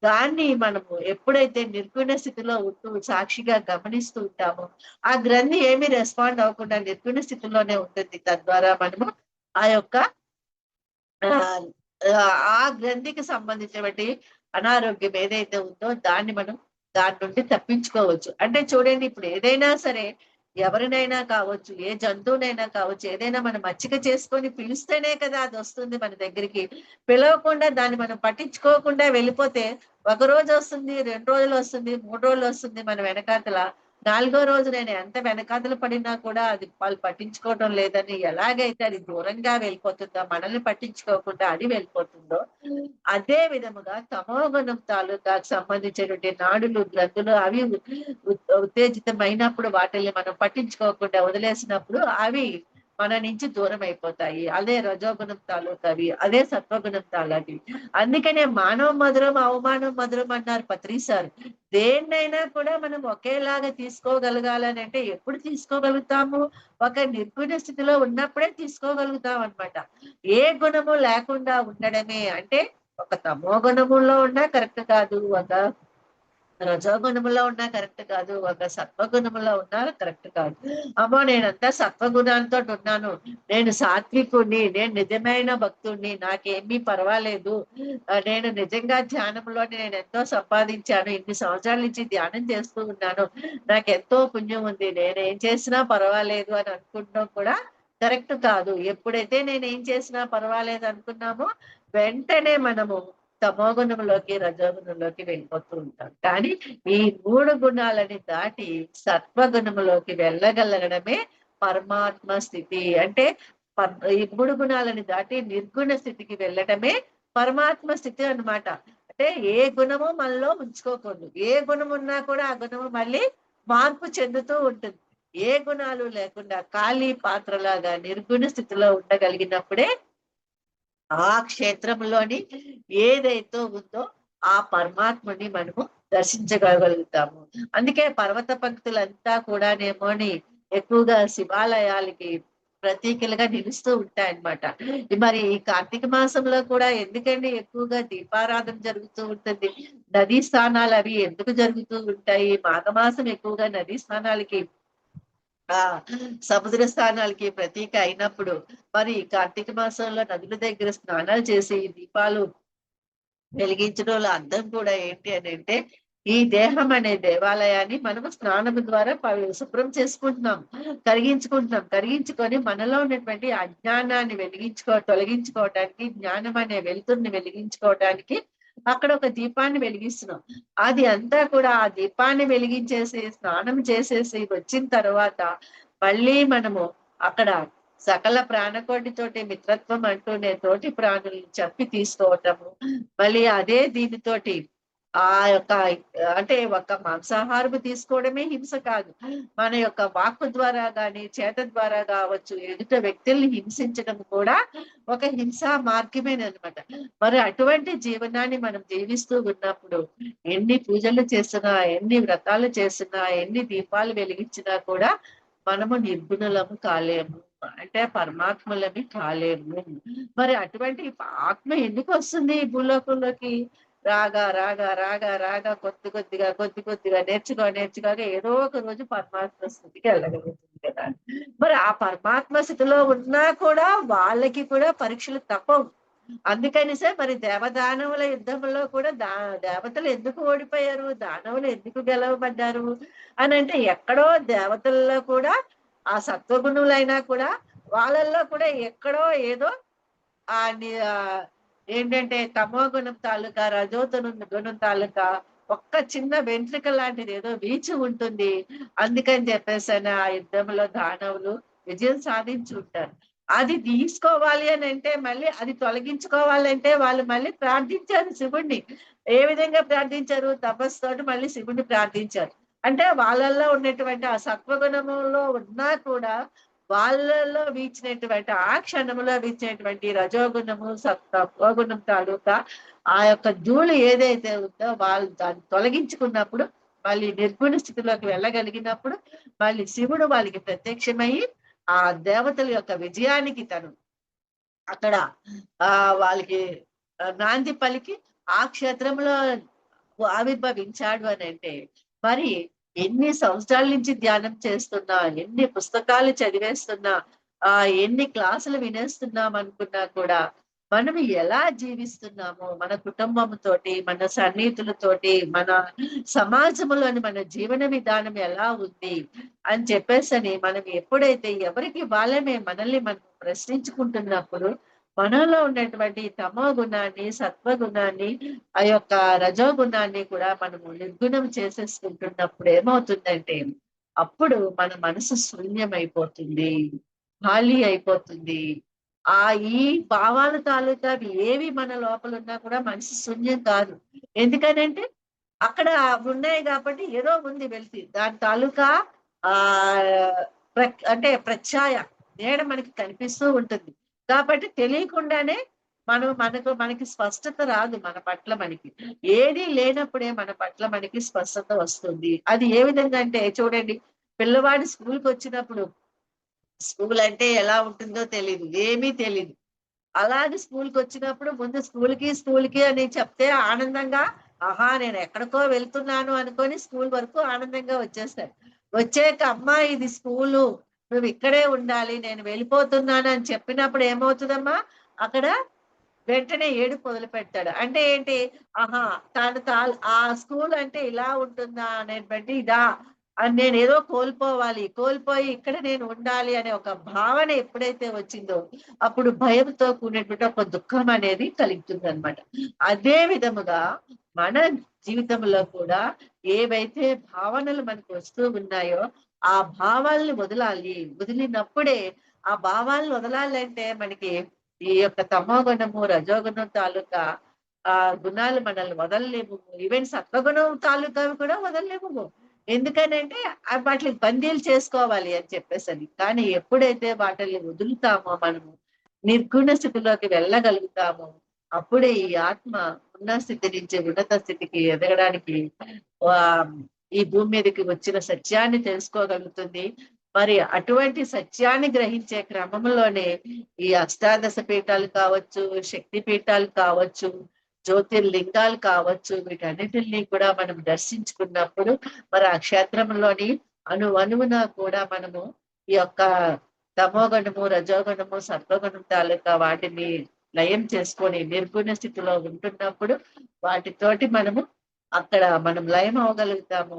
దాన్ని మనము ఎప్పుడైతే నిర్గుణ స్థితిలో ఉంటూ సాక్షిగా గమనిస్తూ ఉంటామో, ఆ గ్రంథి ఏమి రెస్పాండ్ అవ్వకుండా నిర్గుణ స్థితిలోనే ఉంటుంది. తద్వారా మనము ఆ యొక్క ఆహ్, ఆ గ్రంథికి సంబంధించినటువంటి అనారోగ్యం ఏదైతే ఉందో దాన్ని మనం దాని నుండి తప్పించుకోవచ్చు. అంటే చూడండి, ఇప్పుడు ఏదైనా సరే, ఎవరినైనా కావచ్చు, ఏ జంతువునైనా కావచ్చు, ఏదైనా మనం మచ్చిక చేసుకొని పిలిస్తేనే కదా అదొస్తుంది మన దగ్గరికి. పిలవకుండా దాన్ని మనం పట్టించుకోకుండా వెళ్ళిపోతే, ఒకరోజు వస్తుంది, 2 రోజులొస్తుంది, 3 రోజులొస్తుంది మన వెనకాతల. నాలుగో రోజు నేను ఎంత వెనకాతల పడినా కూడా అది వాళ్ళు పట్టించుకోవటం లేదని, ఎలాగైతే అది దూరంగా వెళ్ళిపోతుందో, మనల్ని పట్టించుకోకుండా అది వెళ్ళిపోతుందో, అదే విధముగా తమోగుణం తాలూకాకు సంబంధించినటువంటి నాడులు, గ్రంథులు అవి ఉత్తేజితమైనప్పుడు వాటిల్ని మనం పట్టించుకోకుండా వదిలేసినప్పుడు అవి మన నుంచి దూరం అయిపోతాయి. అదే రజోగుణం తాలూకవి, అదే సత్వగుణం తాలూకవి. అందుకనే మానవ మధురం, అవమానం మధురం అన్నారు పత్రి సార్. దేన్నైనా కూడా మనం ఒకేలాగా తీసుకోగలగాలని అంటే ఎప్పుడు తీసుకోగలుగుతాము? ఒక నిర్గుణ స్థితిలో ఉన్నప్పుడే తీసుకోగలుగుతాం అన్నమాట. ఏ గుణము లేకుండా ఉండడమే అంటే, ఒక తమో గుణములో ఉన్నా కరెక్ట్ కాదు. ఒక రజోగుణములో ఉన్నా కరెక్ట్ కాదు. ఒక సత్వగుణములో ఉన్నా కరెక్ట్ కాదు. అమ్మో! నేనంతా సత్వగుణాలతోటి ఉన్నాను. నేను సాత్వికుడిని. నేను నిజమైన భక్తుడిని. నాకేమీ పర్వాలేదు. నేను నిజంగా ధ్యానంలోని నేనెంతో సంపాదించాను. ఇన్ని సంవత్సరాల నుంచి ధ్యానం చేస్తూ ఉన్నాను. నాకెంతో పుణ్యం ఉంది. నేనేం చేసినా పర్వాలేదు అని అనుకుంటం కూడా కరెక్ట్ కాదు. ఎప్పుడైతే నేనేం చేసినా పర్వాలేదు అనుకున్నామో, వెంటనే మనము తమోగుణంలోకి, రజోగుణంలోకి వెళ్ళిపోతూ ఉంటాం. కానీ ఈ 3 గుణాలని దాటి సత్వగుణములోకి వెళ్ళగలగడమే పరమాత్మ స్థితి. అంటే ఈ 3 గుణాలని దాటి నిర్గుణ స్థితికి వెళ్ళటమే పరమాత్మ స్థితి అన్నమాట. అంటే ఏ గుణము మనలో ఉంచుకోకూడదు. ఏ గుణం ఉన్నా కూడా ఆ గుణము మళ్ళీ మార్పు చెందుతూ ఉంటుంది. ఏ గుణాలు లేకుండా ఖాళీ పాత్రలాగా నిర్గుణ స్థితిలో ఉండగలిగినప్పుడే ఆ క్షేత్రంలోని ఏదైతే ఉందో ఆ పరమాత్మని మనము దర్శించగలుగుతాము. అందుకే పర్వత పంక్తులంతా కూడానేమోని ఎక్కువగా శివాలయాలకి ప్రతీకలుగా నిలుస్తూ ఉంటాయన్నమాట. మరి ఈ కార్తీక మాసంలో కూడా ఎందుకండి ఎక్కువగా దీపారాధన జరుగుతూ ఉంటుంది? నదీ స్నానాలు అవి ఎందుకు జరుగుతూ ఉంటాయి? మాఘమాసం ఎక్కువగా నదీ స్నానాలకి ఆ సముద్ర స్థానాలకి ప్రతీక అయినప్పుడు మరి కార్తీక మాసంలో నదుల దగ్గర స్నానాలు చేసి దీపాలు వెలిగించడంలో అర్థం కూడా ఏంటి అని అంటే ఈ దేహం అనే దేవాలయాన్ని మనము స్నానము ద్వారా శుభ్రం చేసుకుంటున్నాం, కరిగించుకొని మనలో ఉన్నటువంటి అజ్ఞానాన్ని తొలగించుకోవటానికి, జ్ఞానం అనే వెలుతురుని వెలిగించుకోవటానికి అక్కడ ఒక దీపాన్ని వెలిగిస్తున్నాం. అది అంతా కూడా ఆ దీపాన్ని వెలిగించేసి స్నానం చేసేసి వచ్చిన తర్వాత మళ్ళీ మనము అక్కడ సకల ప్రాణకోటితోటి మిత్రత్వం అంటూనే తోటి ప్రాణుల్ని చంపి తీసుకోవటము, మళ్ళీ అదే దీనితోటి ఆ యొక్క అంటే ఒక మాంసాహారము తీసుకోవడమే హింస కాదు. మన యొక్క వాక్కు ద్వారా గాని, చేత ద్వారా కావచ్చు, ఎదుట వ్యక్తుల్ని హింసించడం కూడా ఒక హింసా మార్గమేనన్నమాట. మరి అటువంటి జీవనాన్ని మనం జీవిస్తూ ఉన్నప్పుడు ఎన్ని పూజలు చేసినా, ఎన్ని వ్రతాలు చేసినా, ఎన్ని దీపాలు వెలిగించినా కూడా మనము నిర్గుణులము కాలేము. అంటే పరమాత్మలమి కాలేము. మరి అటువంటి ఆత్మ ఎందుకు వస్తుంది ఈ భూలోకంలోకి? రాగా కొద్ది కొద్దిగా నేర్చుకోగా ఏదో ఒక రోజు పరమాత్మ స్థితికి వెళ్ళగలుగుతుంది కదా. మరి ఆ పరమాత్మ స్థితిలో ఉన్నా కూడా వాళ్ళకి కూడా పరీక్షలు తప్పవు. అందుకనిసే మరి దేవదానవుల యుద్ధంలో కూడా దేవతలు ఎందుకు ఓడిపోయారు? దానవులు ఎందుకు గెలవబడ్డారు అని అంటే ఎక్కడో దేవతల్లో కూడా ఆ సత్వగుణులైనా కూడా వాళ్ళల్లో కూడా ఎక్కడో ఏదో ఆ ఏంటంటే తమో గుణం తాలూకా గుణం తాలూకా ఒక్క చిన్న వెంట్రుక లాంటిది ఏదో వీచి ఉంటుంది. అందుకని చెప్పేసని ఆ యుద్ధంలో దానవులు విజయం సాధించి ఉంటారు. అది తీసుకోవాలి అని అంటే మళ్ళీ అది తొలగించుకోవాలంటే వాళ్ళు మళ్ళీ ప్రార్థించారు శివుణ్ణి. ఏ విధంగా ప్రార్థించారు? తపస్సుతోటి మళ్ళీ శివుణ్ణి ప్రార్థించారు. అంటే వాళ్ళల్లో ఉన్నటువంటి ఆ సత్వగుణములో ఉన్నా కూడా వాళ్ళలో వీచినటువంటి ఆ క్షణంలో వీచినటువంటి రజోగుణము సత్వగుణం తాలూకా ఆ యొక్క ధూళి ఏదైతే ఉందో వాళ్ళు దాన్ని తొలగించుకున్నప్పుడు మళ్ళీ నిర్గుణ స్థితిలోకి వెళ్ళగలిగినప్పుడు మళ్ళీ శివుడు వాళ్ళకి ప్రత్యక్షమయ్యి ఆ దేవతల యొక్క విజయానికి తను అక్కడ వాళ్ళకి నాంది పలికి ఆ క్షేత్రంలో ఆవిర్భవించాడు అని అంటే మరి ఎన్ని సంవత్సరాల నుంచి ధ్యానం చేస్తున్నా, ఎన్ని పుస్తకాలు చదివేస్తున్నా, ఎన్ని క్లాసులు వినేస్తున్నాం అనుకున్నా కూడా మనం ఎలా జీవిస్తున్నామో మన కుటుంబంతోటి, మన సన్నిహితులతోటి, మన సమాజంలోని మన జీవన విధానం ఎలా ఉంది అని చెప్పేసని మనం ఎప్పుడైతే ఎవరికి వాళ్ళమే మనల్ని మనం ప్రశ్నించుకుంటున్నప్పుడు మనలో ఉన్నటువంటి తమో గుణాన్ని, సత్వగుణాన్ని, ఆ యొక్క రజోగుణాన్ని కూడా మనము నిర్గుణం చేసేసుకుంటున్నప్పుడు ఏమవుతుందంటే అప్పుడు మన మనసు శూన్యమైపోతుంది, ఖాళీ అయిపోతుంది. ఆ ఈ భావాల తాలూకా ఏవి మన లోపల ఉన్నా కూడా మనసు శూన్యం కాదు. ఎందుకనంటే అక్కడ ఉన్నాయి కాబట్టి ఏదో ఉంది వెళ్తి దాని తాలూకా ఆ అంటే ప్రచ్ఛాయ నీడ మనకి కనిపిస్తూ ఉంటుంది. కాబట్టి తెలియకుండానే మనకి స్పష్టత రాదు మన పట్ల మనకి. ఏది లేనప్పుడే మన పట్ల మనకి స్పష్టత వస్తుంది. అది ఏ విధంగా అంటే చూడండి, పిల్లవాడు స్కూల్‌కి వచ్చినప్పుడు స్కూల్ అంటే ఎలా ఉంటుందో తెలీదు. ఏమీ తెలీదు. అలాగే స్కూల్‌కొచ్చినప్పుడు ముందు స్కూల్‌కి అని చెప్తే ఆనందంగా, ఆహా! నేను ఎక్కడికో వెళ్తున్నాను అనుకోని స్కూల్ వరకు ఆనందంగా వచ్చేస్తాడు. వచ్చాక అమ్మా ఇది స్కూలు, నువ్వు ఇక్కడే ఉండాలి, నేను వెళ్ళిపోతున్నాను అని చెప్పినప్పుడు ఏమవుతదమ్మా? అక్కడ వెంటనే ఏడుపు మొదలుపెడతాడు. అంటే ఏంటి? ఆహా! ఆ స్కూల్ అంటే ఇలా ఉంటుందా అనేటువంటి ఇదా? నేనేదో కోల్పోయి ఇక్కడ నేను ఉండాలి అనే ఒక భావన ఎప్పుడైతే వచ్చిందో, అప్పుడు భయంతో కూడినటువంటి ఒక దుఃఖం అనేది కలుగుతుందనమాట. అదే విధముగా మన జీవితంలో కూడా ఏవైతే భావనలు మనకు వస్తూ ఉన్నాయో, ఆ భావాల్ని వదలాలి. వదిలినప్పుడే ఆ భావాలను వదలాలంటే మనకి ఈ యొక్క తమోగుణము, రజోగుణం తాలూకా ఆ గుణాలు మనల్ని వదలలేము. ఈవెన్ సత్వగుణం తాలూకావి కూడా వదలలేము. ఎందుకనంటే వాటిని బందీలు చేసుకోవాలి అని చెప్పేసని. కానీ ఎప్పుడైతే వాటిల్ని వదులుతామో మనము, నిర్గుణ స్థితిలోకి వెళ్ళగలుగుతామో, అప్పుడే ఈ ఆత్మ ఉన్న స్థితి నుంచి ఉన్నత స్థితికి ఎదగడానికి ఈ భూమి మీదకి వచ్చిన సత్యాన్ని తెలుసుకోగలుగుతుంది. మరి అటువంటి సత్యాన్ని గ్రహించే క్రమంలోనే ఈ అష్టాదశ పీఠాలు కావచ్చు, శక్తి పీఠాలు కావచ్చు, జ్యోతిర్లింగాలు కావచ్చు, వీటన్నిటిని కూడా మనం దర్శించుకున్నప్పుడు మరి ఆ క్షేత్రంలోని అణువణువున కూడా మనము ఈ యొక్క తమోగుణము, రజోగుణము, సత్వగుణం తాలూకా వాటిని లయం చేసుకొని నిర్గుణ స్థితిలో ఉంటున్నప్పుడు వాటితోటి మనము అక్కడ మనం లయం అవ్వగలుగుతాము.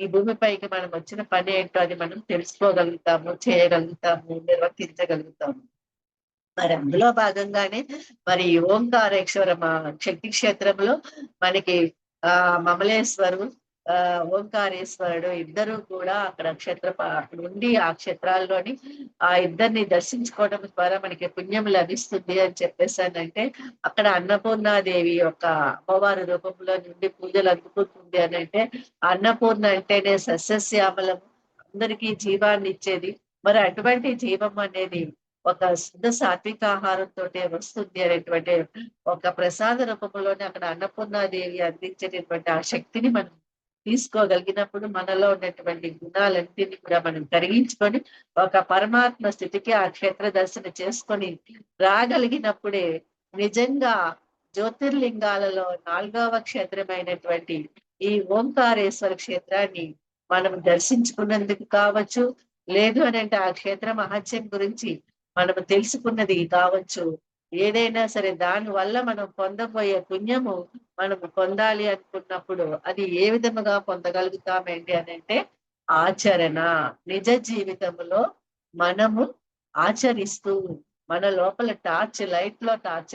ఈ భూమిపైకి మనం వచ్చిన పని ఏంటో అది మనం తెలుసుకోగలుగుతాము, చేయగలుగుతాము, నిర్వర్తించగలుగుతాము. మరి అందులో భాగంగానే మరి ఈ ఓంకారేశ్వర శక్తి క్షేత్రంలో మనకి మమలేశ్వరు, ఓంకారేశ్వరుడు ఇద్దరు కూడా అక్కడ అక్కడ ఉండి ఆ క్షేత్రాల్లోని ఆ ఇద్దరిని దర్శించుకోవడం ద్వారా మనకి పుణ్యం లభిస్తుంది అని చెప్పేసానంటే, అక్కడ అన్నపూర్ణాదేవి యొక్క అమ్మవారి రూపంలో నుండి పూజలు అందుకుంటుంది అని అంటే, అన్నపూర్ణ అంటేనే సస్యశ్యామలం, అందరికీ జీవాన్ని ఇచ్చేది. మరి అటువంటి జీవం అనేది ఒక శుద్ధ సాత్విక ఆహారంతో వస్తుంది అనేటువంటి ఒక ప్రసాద రూపంలోనే అక్కడ అన్నపూర్ణాదేవి అందించేటటువంటి ఆ శక్తిని మనం తీసుకోగలిగినప్పుడు మనలో ఉన్నటువంటి గుణాలన్నింటినీ కూడా మనం కరిగించుకొని ఒక పరమాత్మ స్థితికి ఆ క్షేత్ర దర్శన చేసుకొని రాగలిగినప్పుడే నిజంగా జ్యోతిర్లింగాలలో 4వ క్షేత్రమైనటువంటి ఈ ఓంకారేశ్వర క్షేత్రాన్ని మనం దర్శించుకున్నందుకు కావచ్చు, లేదు అని అంటే ఆ క్షేత్ర మహత్యం గురించి మనము తెలుసుకున్నది కావచ్చు, ఏదైనా సరే దాని వల్ల మనం పొందబోయే పుణ్యము మనము పొందాలి అనుకున్నప్పుడు అది ఏ విధముగా పొందగలుగుతామేంటి అని అంటే ఆచరణ. నిజ జీవితంలో మనము ఆచరిస్తూ మన లోపల టార్చ్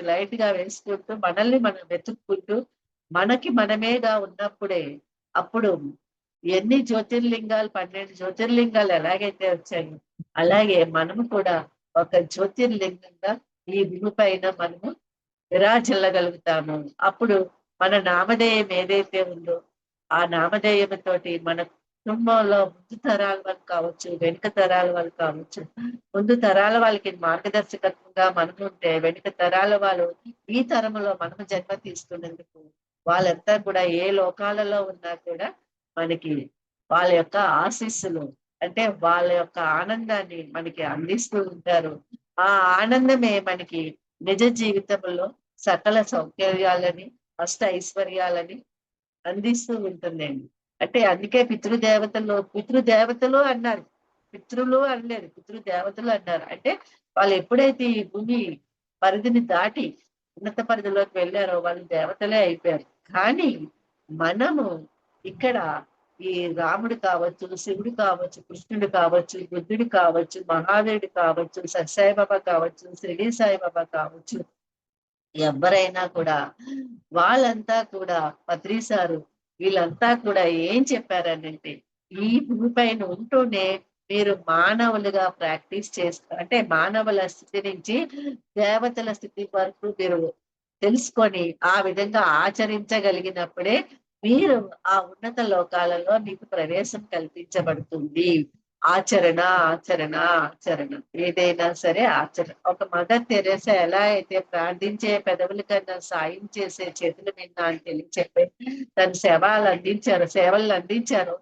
లైట్ గా వేసుకుంటూ మనల్ని మనం వెతుక్కుంటూ మనకి మనమేగా ఉన్నప్పుడే అప్పుడు ఎన్ని జ్యోతిర్లింగాలు 12 జ్యోతిర్లింగాలు ఎలాగైతే వచ్చాయో అలాగే మనము కూడా ఒక జ్యోతిర్లింగంగా ఈ భూమి పైన మనము విరాజిల్లగలుగుతాము. అప్పుడు మన నామధేయం ఏదైతే ఉందో ఆ నామధేయం తోటి మన కుటుంబంలో ముందు తరాల వాళ్ళు కావచ్చు, వెనుక తరాల వాళ్ళు కావచ్చు, ముందు తరాల వాళ్ళకి మార్గదర్శకత్వంగా మనం ఉంటే వెనుక తరాల వాళ్ళు ఈ తరములో మనము జన్మ తీసుకున్నందుకు వాళ్ళంతా కూడా ఏ లోకాలలో ఉన్నా కూడా మనకి వాళ్ళ యొక్క ఆశీస్సులు అంటే వాళ్ళ యొక్క ఆనందాన్ని మనకి అందిస్తూ ఉంటారు. ఆ ఆనందమే మనకి నిజ జీవితంలో సకల సౌకర్యాలని, అష్ట ఐశ్వర్యాలని అందిస్తూ ఉంటుందండి. అంటే అందుకే పితృదేవతలు అన్నారు. పితృలు అనలేదు, పితృదేవతలు అన్నారు. అంటే వాళ్ళు ఎప్పుడైతే ఈ భూమి పరిధిని దాటి ఉన్నత పరిధిలోకి వెళ్ళారో వాళ్ళు దేవతలే అయిపోయారు. కానీ మనము ఇక్కడ ఈ రాముడు కావచ్చు, శివుడు కావచ్చు, కృష్ణుడు కావచ్చు, బుద్ధుడు కావచ్చు, మహావీరుడు కావచ్చు, సత్సాయిబాబా కావచ్చు, షిరిడి సాయిబాబా కావచ్చు, ఎవరైనా కూడా వాళ్ళంతా కూడా పత్రి సారు వీళ్ళంతా కూడా ఏం చెప్పారనంటే ఈ భూమి పైన ఉంటూనే మీరు మానవులుగా ప్రాక్టీస్ చేస్తారు. అంటే మానవుల స్థితి నుంచి దేవతల స్థితి వరకు మీరు తెలుసుకొని ఆ విధంగా ఆచరించగలిగినప్పుడే మీరు ఆ ఉన్నత లోకాలలో మీకు ప్రవేశం కల్పించబడుతుంది. ఆచరణ ఆచరణ ఆచరణ ఏదైనా సరే ఆచరణ. ఒక మదర్ తెరేసా ఎలా అయితే ప్రార్థించే పెదవుల కన్నా సాయం చేసే చేతులు విన్నా అని తెలియచెప్పి తన సేవలను అందించారు.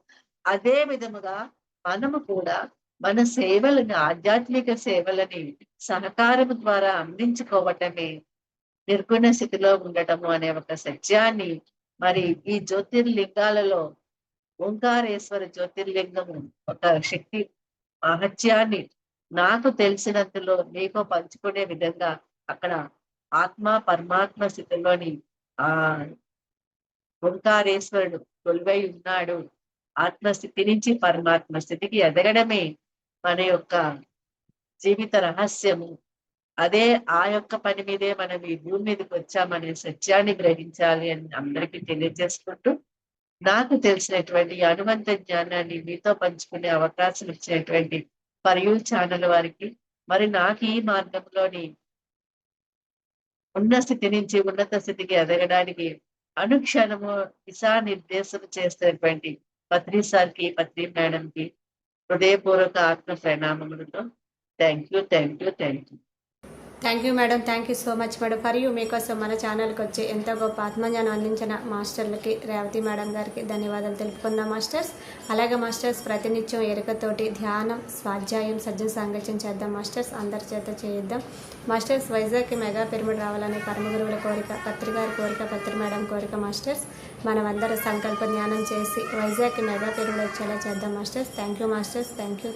అదే విధముగా మనము కూడా మన సేవలను ఆధ్యాత్మిక సేవలని సహకారం ద్వారా అందించుకోవటమే నిర్గుణ స్థితిలో ఉండటము అనే ఒక సత్యాన్ని మరి ఈ జ్యోతిర్లింగాలలో ఓంకారేశ్వర జ్యోతిర్లింగము ఒక శక్తి మహత్యాన్ని నాకు తెలిసినంతలో మీకు పంచుకునే విధంగా అక్కడ ఆత్మ పరమాత్మ స్థితిలోని ఆ ఓంకారేశ్వరుడు కొలువై ఉన్నాడు. ఆత్మస్థితి నుంచి పరమాత్మ స్థితికి ఎదగడమే మన యొక్క జీవిత రహస్యము. అదే ఆ యొక్క పని మీదే మనం ఈ భూమి మీదకి వచ్చామనే సత్యాన్ని గ్రహించాలి అని అందరికీ తెలియజేసుకుంటూ నాకు తెలిసినటువంటి అనువంత జ్ఞానాన్ని మీతో పంచుకునే అవకాశం ఇచ్చినటువంటి పర్యూ ఛానల్ వారికి మరి నాకు ఈ మార్గంలోని ఉన్న స్థితి నుంచి ఉన్నత స్థితికి ఎదగడానికి అనుక్షణము దిశానిర్దేశం చేసేటువంటి పత్రి సార్కి, పత్రి మేడంకి హృదయపూర్వక ఆత్మ ప్రణామములతో thank you. Thank you madam, thank you so much madam. For you మీకోసం మన ఛానల్కి వచ్చి ఎంతో గొప్ప ఆత్మజ్ఞానం అందించిన మాస్టర్లకి, రేవతి మేడం గారికి ధన్యవాదాలు తెలుపుకుందాం మాస్టర్స్. అలాగే మాస్టర్స్ ప్రతినిత్యం ఎరుకతోటి ధ్యానం, స్వాధ్యాయం, సజ్జన సాంగత్యం చేద్దాం మాస్టర్స్. అందరి చేత చేయిద్దాం మాస్టర్స్. వైజాగ్కి మెగా పిరమిడ్ రావాలనే పరమగురువుల కోరిక, పత్రి గారి కోరిక, పత్రి మేడం కోరిక మాస్టర్స్. మనమందరం సంకల్ప ధ్యానం చేసి వైజాగ్కి మెగా పిరమిడ్ వచ్చేలా చేద్దాం masters. Thank you masters. Thank you.